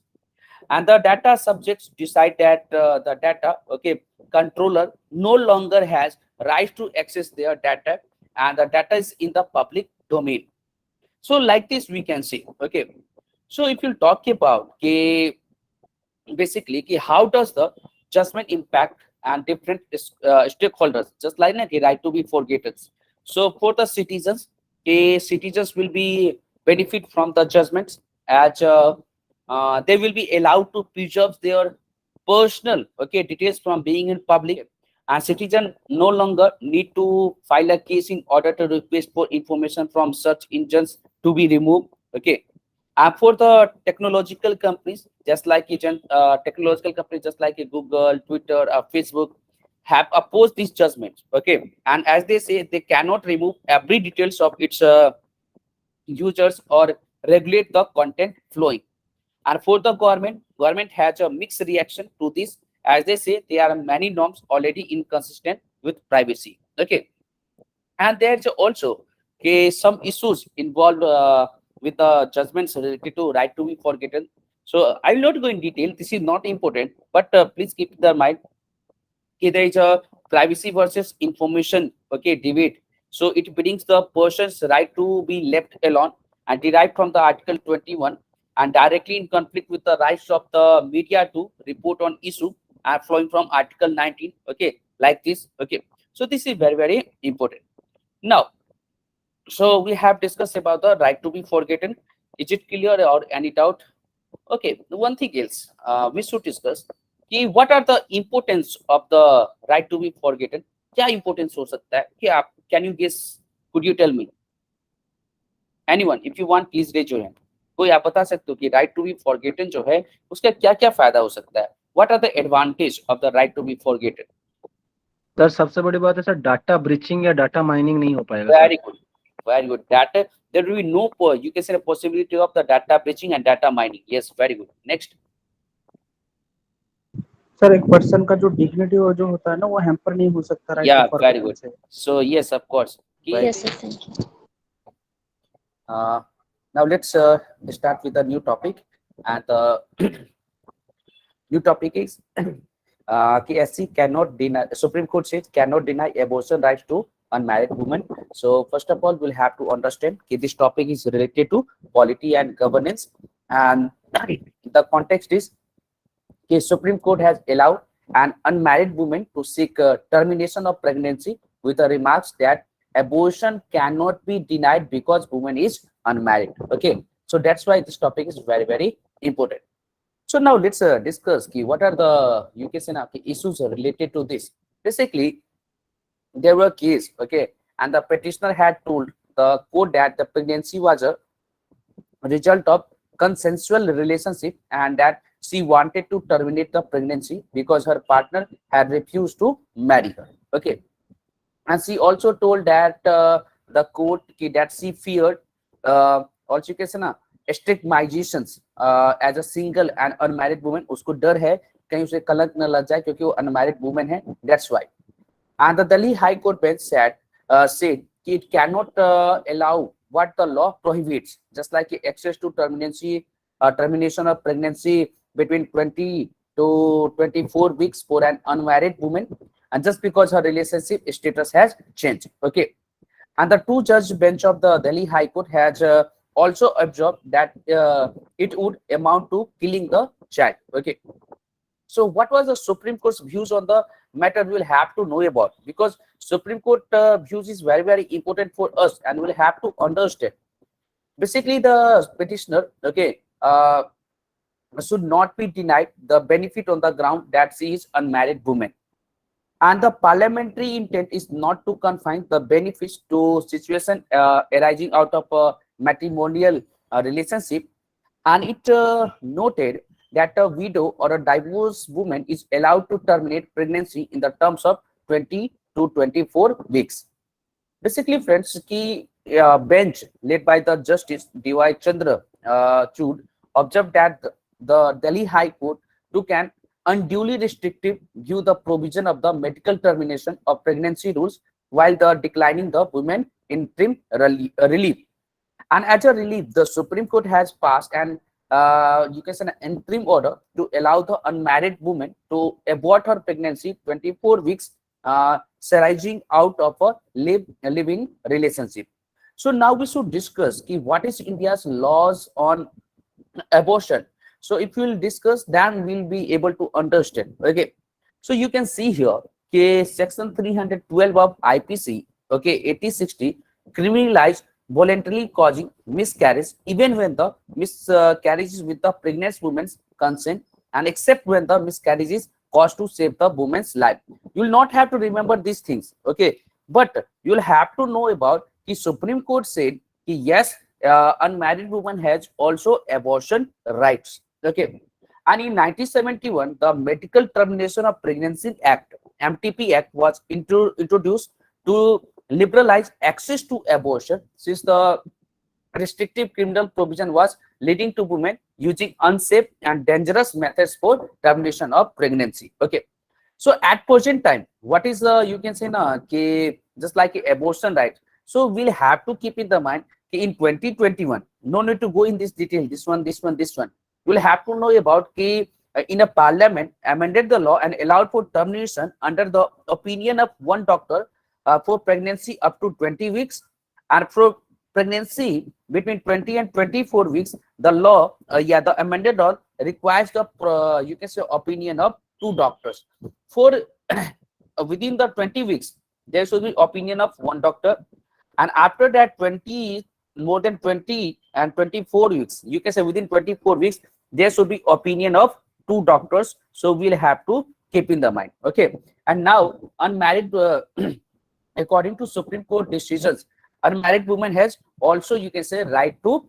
And the data subjects decide that the data, okay, controller no longer has right to access their data, and the data is in the public domain. So like this we can see. Okay, so if you talk about basically how does the judgment impact and different stakeholders, just like right to be forgotten. So for the citizens, citizens will be benefit from the judgments as they will be allowed to preserve their personal, okay, details from being in public, and citizen no longer need to file a case in order to request for information from search engines to be removed. Okay, and for the technological companies, just like technological companies just like Google, Twitter, Facebook have opposed these judgments. Okay, and as they say, they cannot remove every details of its users or regulate the content flowing. And for the government has a mixed reaction to this, as they say there are many norms already inconsistent with privacy. Okay, and there's also some issues involved with the judgments related to right to be forgotten. So I will not go in detail, this is not important, but please keep in mind there is a privacy versus information, okay, debate. So it brings the person's right to be left alone and derived from the Article 21, and directly in conflict with the rights of the media to report on issue and flowing from Article 19. Okay, like this. Okay, so this is very, very important. Now, so we have discussed about the right to be forgotten. Is it clear or any doubt? Okay, one thing else we should discuss what are the importance of the right to be forgotten? क्या importance हो सकता है? क्या can you guess? Could you tell me? Anyone, if you want, please raise your hand. कोई आप बता सकते हो कि राइट टू बी फॉरगेटन जो है उसका क्या क्या फायदा हो सकता है? What are the advantage of the right to be forgotten? Sir सबसे बड़ी बात है सर, डाटा ब्रीचिंग या डाटा माइनिंग नहीं हो पाएगा sir. Very good, very good. Data, there will be no, you can say, the possibility of the data breaching and data mining. Yes, very good. Next. Sir एक person का जो dignity जो होता है ना वो हैम्पर नहीं हो सकता right Yeah, to very forgotten good. से। So yes, of course. Ki- Yes, sir. Thank you. Now let's start with a new topic, and new topic is SC cannot deny. Supreme Court says cannot deny abortion rights to unmarried women. So first of all, we'll have to understand that this topic is related to polity and governance, and the context is the Supreme Court has allowed an unmarried woman to seek termination of pregnancy with the remarks that abortion cannot be denied because woman is unmarried. Okay, so that's why this topic is very, very important. So now let's discuss what are the issues related to this. Basically, there were cases, okay, and the petitioner had told the court that the pregnancy was a result of consensual relationship and that she wanted to terminate the pregnancy because her partner had refused to marry her. Okay, and she also told that the court that she feared also stigmatizations as a single and unmarried woman. उसको डर है कहीं उसे कलंक न लग जाए क्योंकि वो unmarried woman है. That's why. And the Delhi High Court bench said it cannot allow what the law prohibits, just like access to termination of pregnancy between 20 to 24 weeks for an unmarried woman, and just because her relationship status has changed. Okay, and the two-judge bench of the Delhi High Court has also observed that it would amount to killing the child. Okay, so what was the Supreme Court's views on the matter? We'll have to know about, because Supreme Court views is very, very important for us, and we'll have to understand. Basically, the petitioner, okay, should not be denied the benefit on the ground that she is unmarried woman, and the parliamentary intent is not to confine the benefits to situation arising out of a matrimonial relationship, and it noted that a widow or a divorced woman is allowed to terminate pregnancy in the terms of 20 to 24 weeks. Basically, friends, key bench led by the Justice D.Y. Chandra Chud observed that the Delhi High Court took an unduly restrictive view the provision of the medical termination of pregnancy rules while declining the women interim relief. And as a relief, the Supreme Court has passed an interim order to allow the unmarried woman to abort her pregnancy 24 weeks arising out of a living relationship. So now we should discuss what is India's laws on abortion. So if we will discuss, then we'll be able to understand. Okay, so you can see here section 312 of IPC, okay, 8060 criminalize voluntarily causing miscarriage even when the miscarriage is with the pregnant woman's consent, and except when the miscarriage is caused to save the woman's life. You will not have to remember these things, okay, but you will have to know about the Supreme Court said yes, unmarried woman has also abortion rights. Okay, and in 1971 the Medical Termination of Pregnancy Act, MTP Act, was introduced to liberalize access to abortion, since the restrictive criminal provision was leading to women using unsafe and dangerous methods for termination of pregnancy. Okay, so at present time, what is you can say just like abortion right, so we'll have to keep in the mind in 2021, no need to go in this detail, this one, you'll have to know about in a parliament amended the law and allowed for termination under the opinion of one doctor for pregnancy up to 20 weeks, and for pregnancy between 20 and 24 weeks, the law, the amended law requires the you can say opinion of two doctors. For within the 20 weeks, there should be opinion of one doctor, and after that 20, more than 20 and 24 weeks, you can say within 24 weeks, there should be opinion of two doctors. So we'll have to keep in the mind. Okay, and now unmarried according to Supreme Court decisions, unmarried woman has also, you can say, right to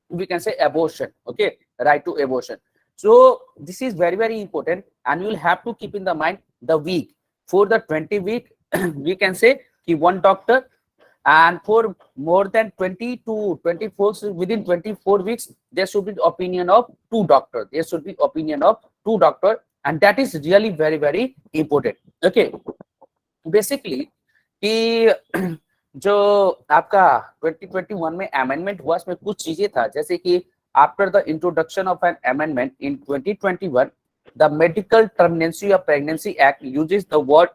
we can say abortion. Okay, right to abortion. So this is very, very important, and you will have to keep in the mind the week. For the 20 week, we can say one doctor, and for more than 20 to 24, within 24 weeks, there should be opinion of two doctors. There should be opinion of two doctors, and that is really very, very important. Okay, basically कि जो आपका 2021 में amendment हुआ, इसमें कुछ चीजें था, जैसे कि after the introduction of an amendment in 2021, the medical termination of pregnancy act uses the word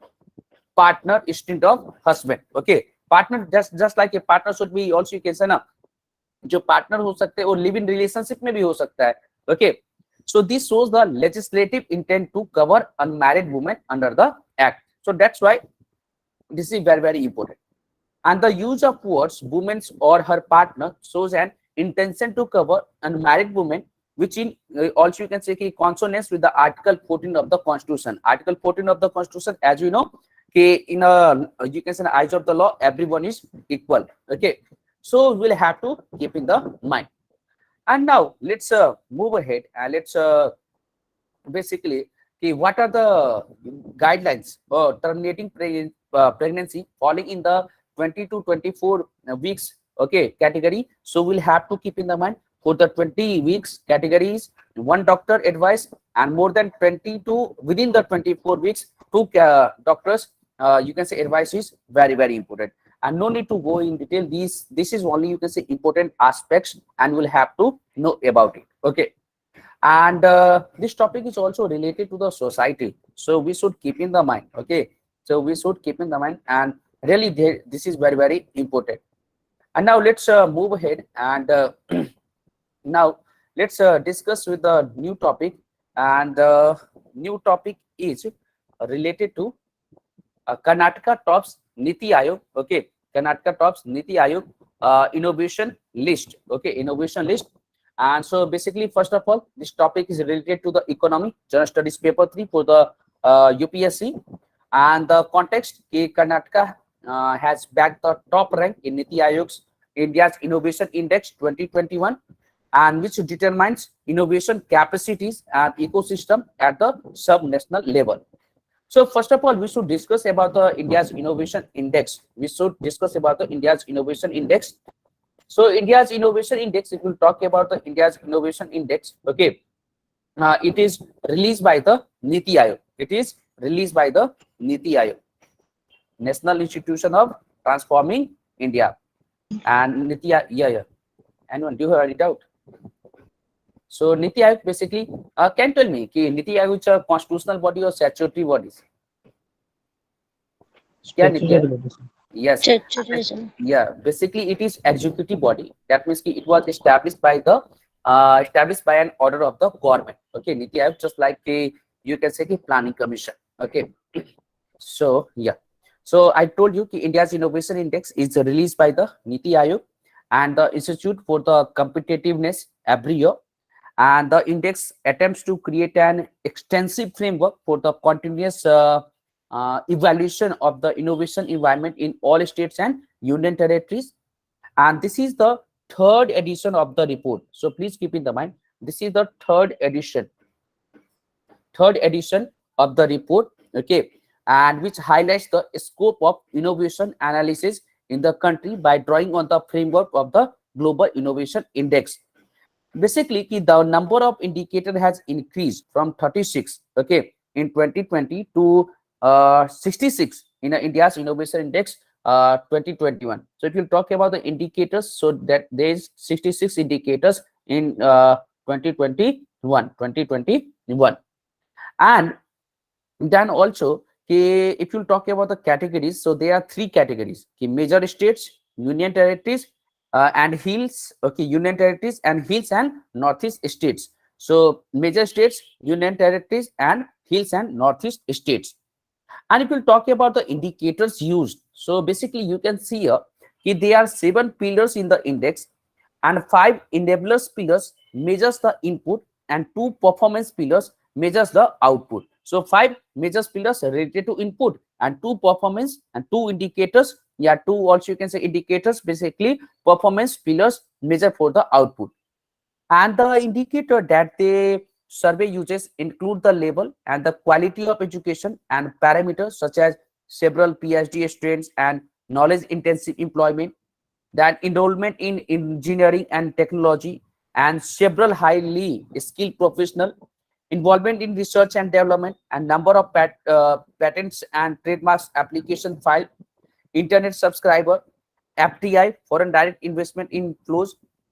partner instead of husband. Okay, partner, just like a partner should be also, you can say ना, जो partner हो सकते हैं वो live in relationship में भी हो सकता है. Okay, so this shows the legislative intent to cover unmarried women under the act. So that's why this is very, very important. And the use of words women's or her partner shows an intention to cover unmarried women, which in also you can say कि consonance with the article 14 of the constitution. Article 14 of the constitution, as you know, in a, you can say, in the eyes of the law, everyone is equal. Okay, so we'll have to keep in the mind. And now let's move ahead, and let's basically what are the guidelines for terminating pregnancy falling in the 20 to 24 weeks, okay, category. So we'll have to keep in the mind, for the 20 weeks categories, one doctor advice, and more than 20 to within the 24 weeks, two doctors, you can say, advice is very, very important. And no need to go in detail. This is only, you can say, important aspects, and we'll have to know about it. Okay, and this topic is also related to the society, so we should keep in the mind. Okay, so we should keep in the mind, and really this is very, very important. And now let's move ahead, and now let's discuss with the new topic, and the new topic is related to Karnataka tops Niti Ayog. Okay, Karnataka tops Niti Ayog innovation list. Okay, innovation list. And so basically, first of all, this topic is related to the economy, general studies paper 3 for the UPSC, and the context, Karnataka has bagged the top rank in Niti Ayog's India's Innovation Index 2021, and which determines innovation capacities and ecosystem at the sub-national level. So first of all, we should discuss about the India's Innovation Index. We should discuss about the India's Innovation Index. So India's Innovation Index, if we talk about the India's Innovation Index, okay, it is released by the Niti Ayog. It is released by the Niti Ayog, National Institution of Transforming India. And Niti Ayog, yeah. Anyone, do you have any doubt? So Niti Ayog basically, can tell me, Niti Ayog is a constitutional body or statutory body? Yes. Yeah, basically it is executive body. That means it was established by the an order of the government. Okay, Niti Ayog, just like you can say planning commission. Okay, so yeah, so I told you India's Innovation Index is released by the Niti Ayog and the Institute for the Competitiveness every year, and the index attempts to create an extensive framework for the continuous evaluation of the innovation environment in all states and union territories. And this is the third edition of the report, so please keep in the mind, this is the third edition of the report. Okay, and which highlights the scope of innovation analysis in the country by drawing on the framework of the Global Innovation Index. Basically, the number of indicators has increased from 36, okay, in 2020 to 66 in India's Innovation Index 2021. So if you talk about the indicators, so that there is 66 indicators in 2021. And then also, if you talk about the categories, so there are three categories: major states, union territories, and hills. Okay, union territories and hills and northeast states. So major states, union territories, and hills and northeast states. And if you talk about the indicators used, so basically you can see here there are 7 pillars in the index, and 5 enablers pillars measures the input, and 2 performance pillars measures the output. So 5 major pillars related to input, and 2 performance, and 2 indicators Yeah, two also you can say indicators, basically performance pillars measure for the output. And the indicator that the survey uses include the level and the quality of education and parameters such as several PhD students and knowledge intensive employment, then enrollment in engineering and technology, and several highly skilled professional, involvement in research and development, and number of patents and trademarks application filed, internet subscriber, FDI, foreign direct investment inflows,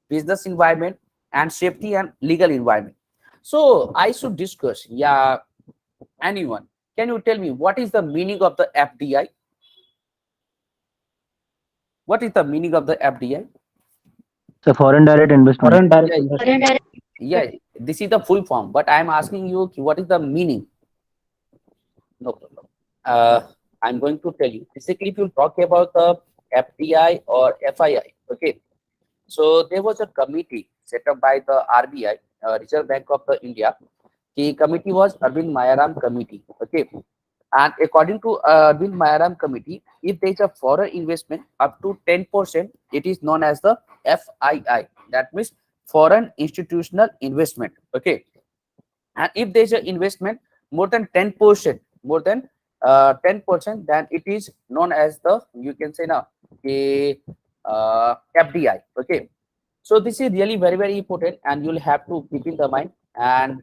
business environment, and safety and legal environment. So I should discuss. Yeah, anyone, can you tell me what is the meaning of the FDI? What is the meaning of the FDI? So foreign direct investment. foreign direct Yeah, investment. yeah, this is the full form, but I am asking you what is the meaning. No problem. I'm going to tell you. Basically, if you talk about the FDI or FII, okay. So there was a committee set up by the RBI, Reserve Bank of the India. The committee was Arvind Mayaram committee, okay. And according to Arvind Mayaram committee, if there is a foreign investment up to 10%, it is known as the FII. That means foreign institutional investment, okay. And if there is an investment more than 10%, more than 10%, then it is known as the, you can say now, the FDI, okay. So this is really very, very important, and you'll have to keep in the mind. And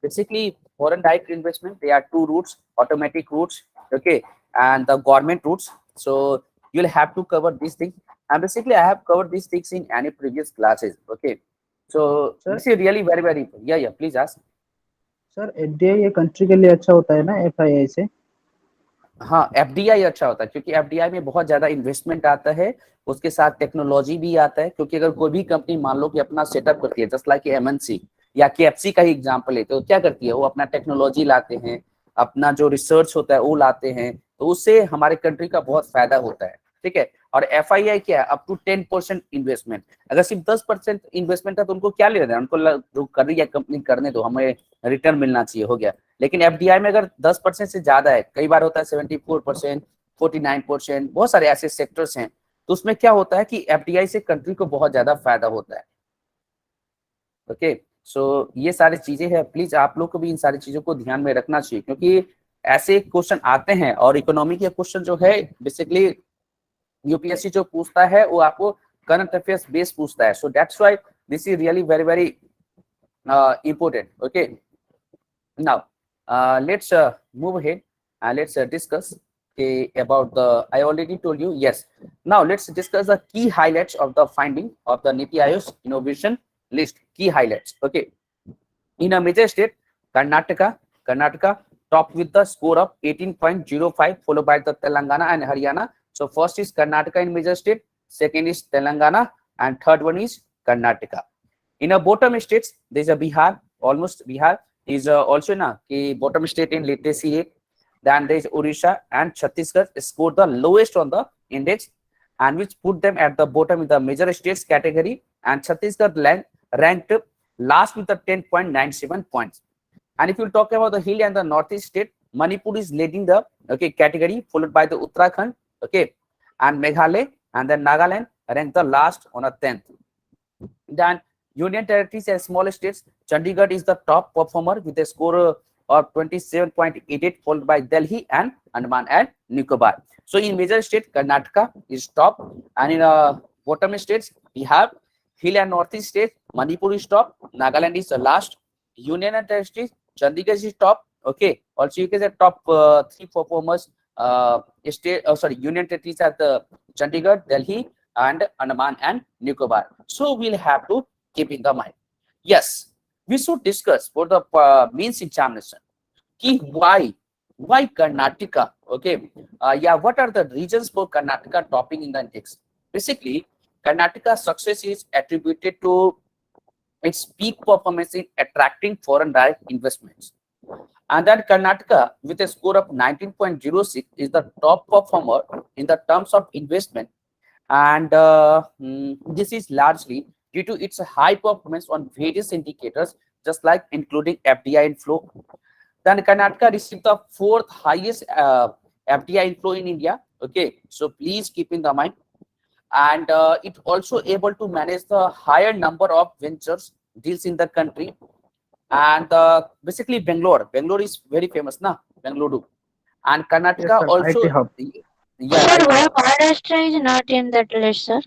basically foreign direct investment, there are two routes: automatic routes, okay, and the government routes. So you'll have to cover these things, and basically I have covered these things in any previous classes, okay. So Sir? this is really very, very important. Yeah, please ask. Sir FDI ये country के लिए अच्छा होता है ना FII से? हाँ, FDI अच्छा होता है क्योंकि एफडीआई में बहुत ज्यादा इन्वेस्टमेंट आता है, उसके साथ टेक्नोलॉजी भी आता है। क्योंकि अगर कोई भी कंपनी मान लो कि अपना सेटअप करती है, जस्ट लाइक एमएनसी या केएफसी का ही एग्जांपल है, तो क्या करती है, वो अपना टेक्नोलॉजी लाते हैं, अपना जो रिसर्च होता है वो लाते हैं, तो उससे हमारे कंट्री का बहुत फायदा होता है, ठीक है। और एफआईआई क्या है, अप टू 10% इन्वेस्टमेंट। अगर सिर्फ 10% इन्वेस्टमेंट है तो उनको क्या लेना है, उनको जो कर रही है कंपनी करने दो, हमें रिटर्न मिलना चाहिए, हो गया। लेकिन एफडीआई में अगर 10% से ज्यादा है, कई बार होता है 74%, 49%, बहुत सारे ऐसे सेक्टर्स हैं, तो उसमें क्या होता है कि एफडीआई से कंट्री को बहुत ज्यादा फायदा होता है, ओके। सो ये सारी चीजें हैं, प्लीज आप लोग को भी इन सारी चीजों को ध्यान में रखना चाहिए, क्योंकि ऐसे क्वेश्चन आते हैं। और इकोनॉमी के क्वेश्चन जो है बेसिकली यूपीएससी जो पूछता है वो आपको करंट अफेयर्स बेस पूछता है। So that's why this is really very very important, okay. Now let's move ahead and let's discuss about the, I already told you, yes. Now let's discuss the key highlights of the finding of the Niti Aayog's innovation list. Key highlights, okay. In a major state, Karnataka topped with the score of 18.05, followed by the Telangana and Haryana. So first is Karnataka in major state, second is Telangana, and third one is Karnataka. In a bottom states, there is a Bihar. Almost Bihar is also na ki bottom state in literacy rate. Then there is Odisha and Chhattisgarh scored the lowest on the index, and which put them at the bottom in the major states category. And Chhattisgarh ranked last with the 10.97 points. And if you talk about the hill and the northeast state, Manipur is leading the category, followed by the Uttarakhand, okay, and Meghalaya, and then Nagaland ranked the last on a 10th. Then Union territories and small states, Chandigarh is the top performer with a score of 27.88, followed by Delhi and Andaman and Nicobar. So in major state, Karnataka is top, and in bottom states, we have hill and northeast states, Manipur is top, Nagaland is the last, Union and territories, Chandigarh is top, okay. Also you can say top 3 performers Union territories are the Chandigarh, Delhi, and Andaman and Nicobar. So we'll have to keep in the mind. Yes, we should discuss for the mains examination. Why Karnataka? Okay, what are the reasons for Karnataka topping in the index? Basically, Karnataka's success is attributed to its peak performance in attracting foreign direct investments. And that Karnataka, with a score of 19.06, is the top performer in the terms of investment. And this is largely due to its high performance on various indicators, just like including FDI inflow. Then Karnataka received the 4th highest FDI inflow in India, Okay, so please keep in the mind. And it also able to manage the higher number of ventures deals in the country. And basically Bangalore is very famous, na, Bangalore. And Yes, Karnataka sir. IT also, hub. yeah, Sir, IT why hub. Maharashtra is not in that list, sir?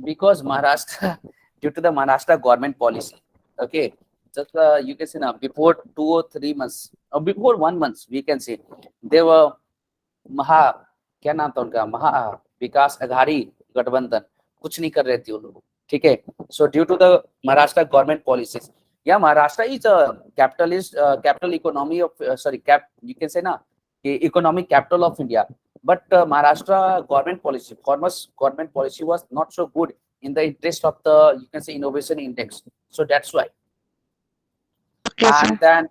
Because Maharashtra, due to the Maharashtra government policy, okay, just you can say now before 2 or 3 months, or before 1 month, we can say they were महा क्या नाम था उनका, महा विकास अघाड़ी गठबंधन, कुछ नहीं कर रहे थे वो लोग, ठीक है. So due to the Maharashtra government policies, या Maharashtra is capitalist capital economy of sorry cap you can say ना कि economic capital of India, but Maharashtra government policy, farmers government policy was not so good in the interest of the, you can say, innovation index. So that's why. Okay, sir. And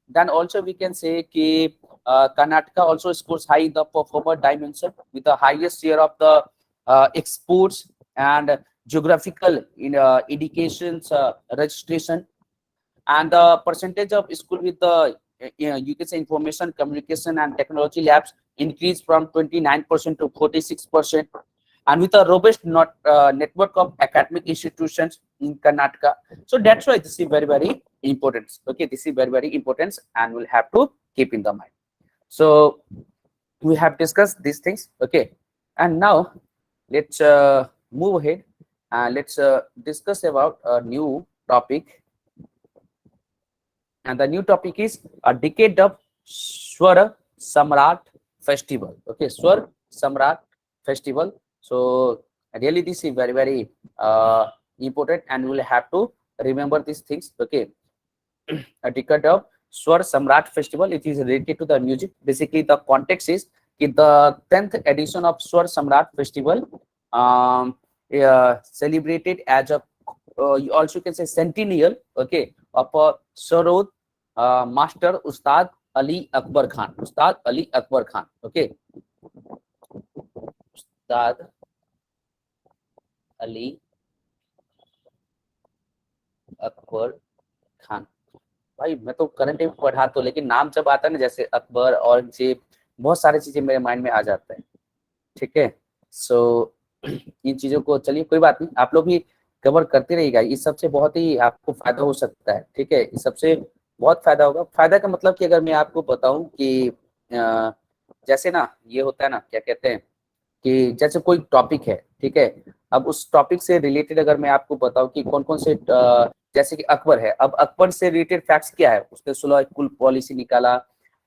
then also we can say ki Karnataka also scores high in the performer dimension with the highest share of the exports and geographical indications registration, and the percentage of school with the you can say information communication and technology labs increased from 29% to 46%, and with a robust network of academic institutions in Karnataka. So that's why this is very, very important. Okay, this is very, very important, and we'll have to keep in the mind. So we have discussed these things. Okay, and now let's move ahead and let's discuss about a new topic. And the new topic is a decade of Swar Samrat Festival. Okay, Swar Samrat Festival. So really this is very, very important, and we'll have to remember these things. Okay, a decade of Swar Samrat Festival, it is related to the music. Basically the context is in the 10th edition of Swar Samrat Festival celebrated as a you also can say centennial, okay, of a Sarod Master Ustad Ali Akbar Khan. Ustad Ali Akbar Khan. Okay, Ustad Ali Akbar Khan. भाई मैं तो current में पढ़ा तो, लेकिन नाम जब आता है ना, जैसे अकबर, औरंगजेब, बहुत सारी चीजें मेरे माइंड में आ जाता है. ठीक है, सो इन चीजों को चलिए कोई बात नहीं, आप लोग भी कवर करते रहिएगा. इस सबसे बहुत ही आपको फायदा हो सकता है. ठीक है, इस सबसे बहुत फायदा होगा. फायदा का मतलब कि अगर मैं आपको बताऊं कि जैसे ना ये होता है ना, क्या कहते हैं कि जैसे कोई टॉपिक है, ठीक है, अब उस टॉपिक से रिलेटेड अगर मैं आपको बताऊं कि कौन कौन से जैसे कि अकबर है, अब अकबर से रिलेटेड फैक्ट्स क्या है, उसने 16 कुल पॉलिसी निकाला,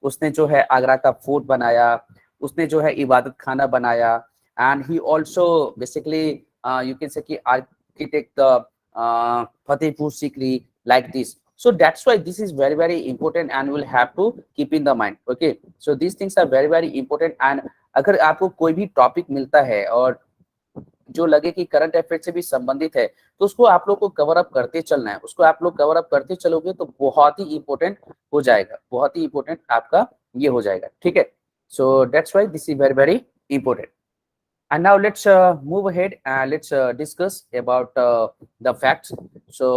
उसने जो है आगरा का फोर्ट बनाया, उसने जो है इबादत खाना बनाया, and he also basically you can say कि architect Fatehpur Sikri like this. So that's why this is very, very important and we'll have to keep in the mind. Okay, so these things are very, very important. And अगर आपको कोई भी topic मिलता है और जो लगे कि करंट अफेयर से भी संबंधित है, तो उसको आप लोग को कवर अप करते चलना है. उसको आप लोग कवर अप करते चलोगे तो बहुत ही इंपॉर्टेंट हो जाएगा, बहुत ही इंपॉर्टेंट आपका ये हो जाएगा. ठीक है, so that's why this is very, very important. And now let's move ahead and let's discuss about the facts. So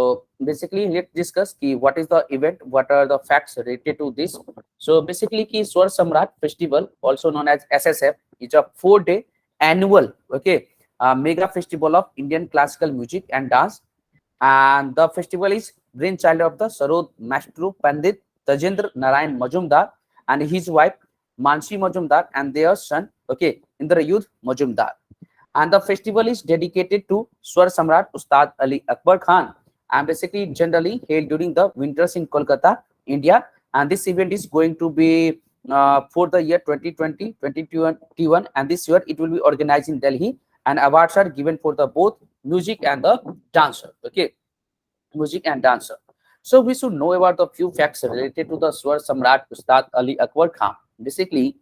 basically let's discuss ki what is the event, what are the facts related to this. So basically ki Swar Samrat Festival, also known as SSF, is a 4-day annual, okay, mega festival of Indian classical music and dance. And the festival is brainchild of the Sarod Maestro Pandit Tajendra Narayan Majumdar and his wife Mansi Majumdar and their son, okay, Indrayudh Majumdar. And the festival is dedicated to Swar Samrat Ustad Ali Akbar Khan, and basically generally held during the winters in Kolkata, India. And this event is going to be for the year 2020, 2021, and this year it will be organized in Delhi, and awards are given for the both music and the dancer. Okay, music and dancer. So we should know about the few facts related to the Swar Samrat Ustad Ali Akbar Khan. Basically,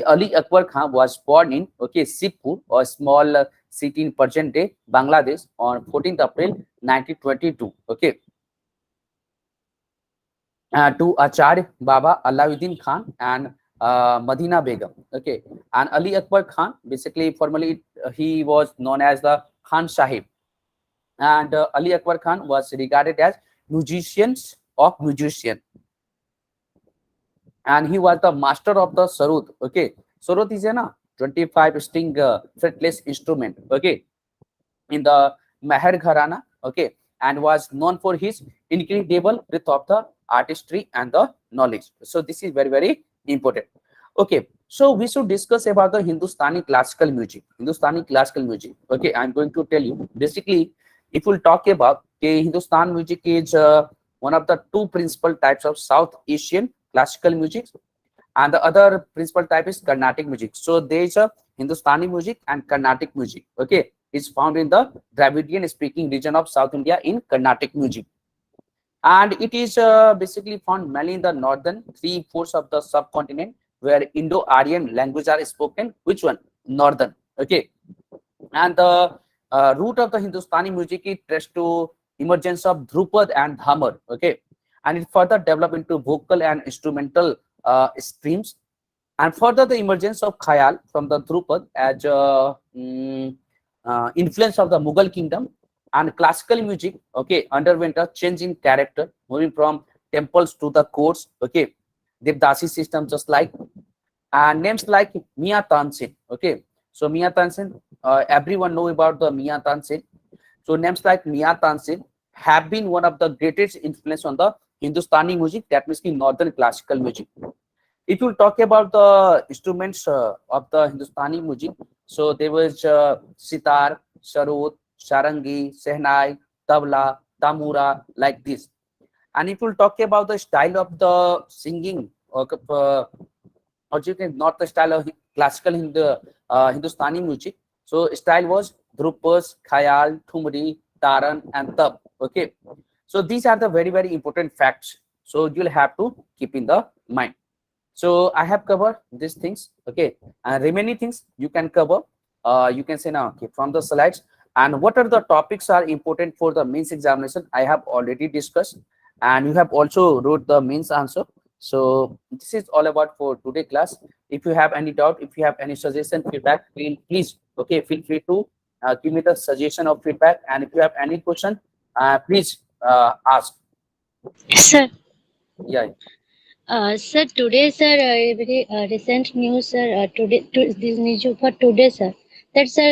Ali Akbar Khan was born in Sikpur, a small city in present day Bangladesh, on 14th April 1922. Okay, to Acharya Baba Alauddin Khan and Madina Begum. Okay, and Ali Akbar Khan, basically formally he was known as the Khan Sahib, and Ali Akbar Khan was regarded as musicians of musician, and he was the master of the sarod. Okay, sarod is a 25 string fretless instrument, okay, in the Meher Gharana, okay, and was known for his incredible breadth of the artistry and the knowledge. So this is very, very important. Okay, so we should discuss about the Hindustani classical music. Hindustani classical music. Okay, I'm going to tell you. Basically, if we'll talk about Hindustan music is one of the two principal types of South Asian classical music, and the other principal type is Carnatic music. So there is a Hindustani music and Carnatic music. Okay, it's found in the Dravidian speaking region of South India in Carnatic music, and it is basically found mainly in the northern 3/4 of the subcontinent where Indo-Aryan languages are spoken. Which one? Northern. Okay, and the root of the Hindustani music is traced to emergence of Dhrupad and Dhamar. Okay, and it further developed into vocal and instrumental streams, and further the emergence of Khayal from the Dhrupad as influence of the Mughal kingdom, and classical music, okay, underwent a change in character, moving from temples to the courts, okay, Devdasi system, just like, and names like Mia Tansin, okay. So Mia Tansin, everyone know about the Mia Tansin. So names like Mia Tansin have been one of the greatest influence on the Hindustani music, that means the northern classical music. If you talk about the instruments of the Hindustani music, so there was sitar, sarod, sarangi, sehnai, tabla, tamura, like this. And if you talk about the style of the singing, or you can not the style of classical Hindustani music. So style was dhrupas, khayal, thumri, taran, and tab. Okay, so these are the very, very important facts. So you'll have to keep in the mind. So I have covered these things, okay, and remaining things you can cover. You can say now, okay, from the slides. And what are the topics are important for the mains examination? I have already discussed, and you have also wrote the mains answer. So this is all about for today class. If you have any doubt, if you have any suggestion, feedback, please, okay, feel free to give me the suggestion of feedback. And if you have any question, please ask. Sir, Yeah. sir, today, sir, very recent news, sir, this news for today, sir. That, sir,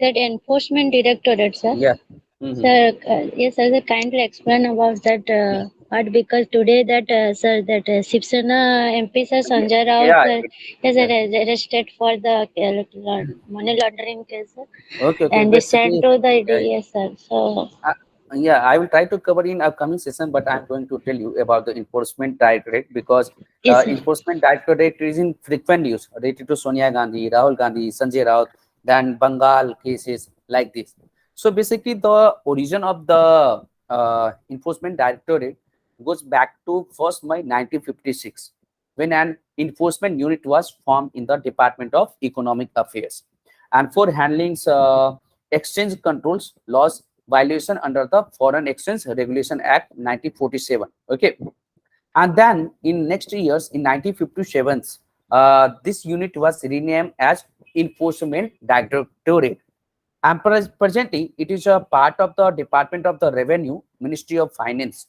that enforcement directorate, sir. Yeah. Sir, yes, sir, sir, kindly explain about that part, because today that, sir, that Shiv Sena MP, sir, Sanjay Rao, Yeah. sir, is arrested for the money laundering case, sir. Okay. And they sent Basically, to the yeah, yes, sir. So, yeah, I will try to cover in upcoming session, but I'm going to tell you about the enforcement directorate, because yes, sir. enforcement directorate is in frequent use related to Sonia Gandhi, Rahul Gandhi, Sanjay Raut, then Bengal cases like this. So basically, the origin of the enforcement directorate goes back to 1st May 1956, when an enforcement unit was formed in the Department of Economic Affairs, and for handling exchange controls laws violation under the Foreign Exchange Regulation Act 1947. Okay, and then in next years in 1957, this unit was renamed as Enforcement Directorate, and presently it is a part of the Department of the Revenue, Ministry of Finance,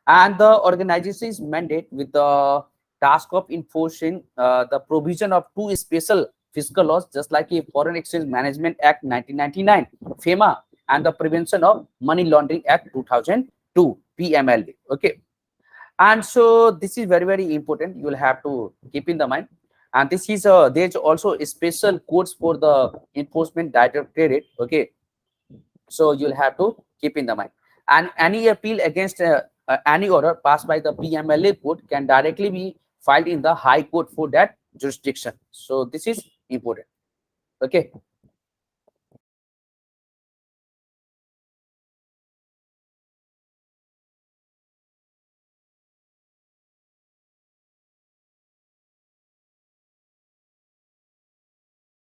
and the organization's mandate with the task of enforcing the provision of two special fiscal laws, just like a Foreign Exchange Management Act 1999, FEMA, and the Prevention of Money Laundering Act 2002, PMLA. Okay, and so this is very, very important. You will have to keep in the mind. And this is there's also a special codes for the enforcement directorate. Okay, so you'll have to keep in the mind. And any appeal against any order passed by the PMLA court can directly be filed in the High Court for that jurisdiction. So this is important. Okay.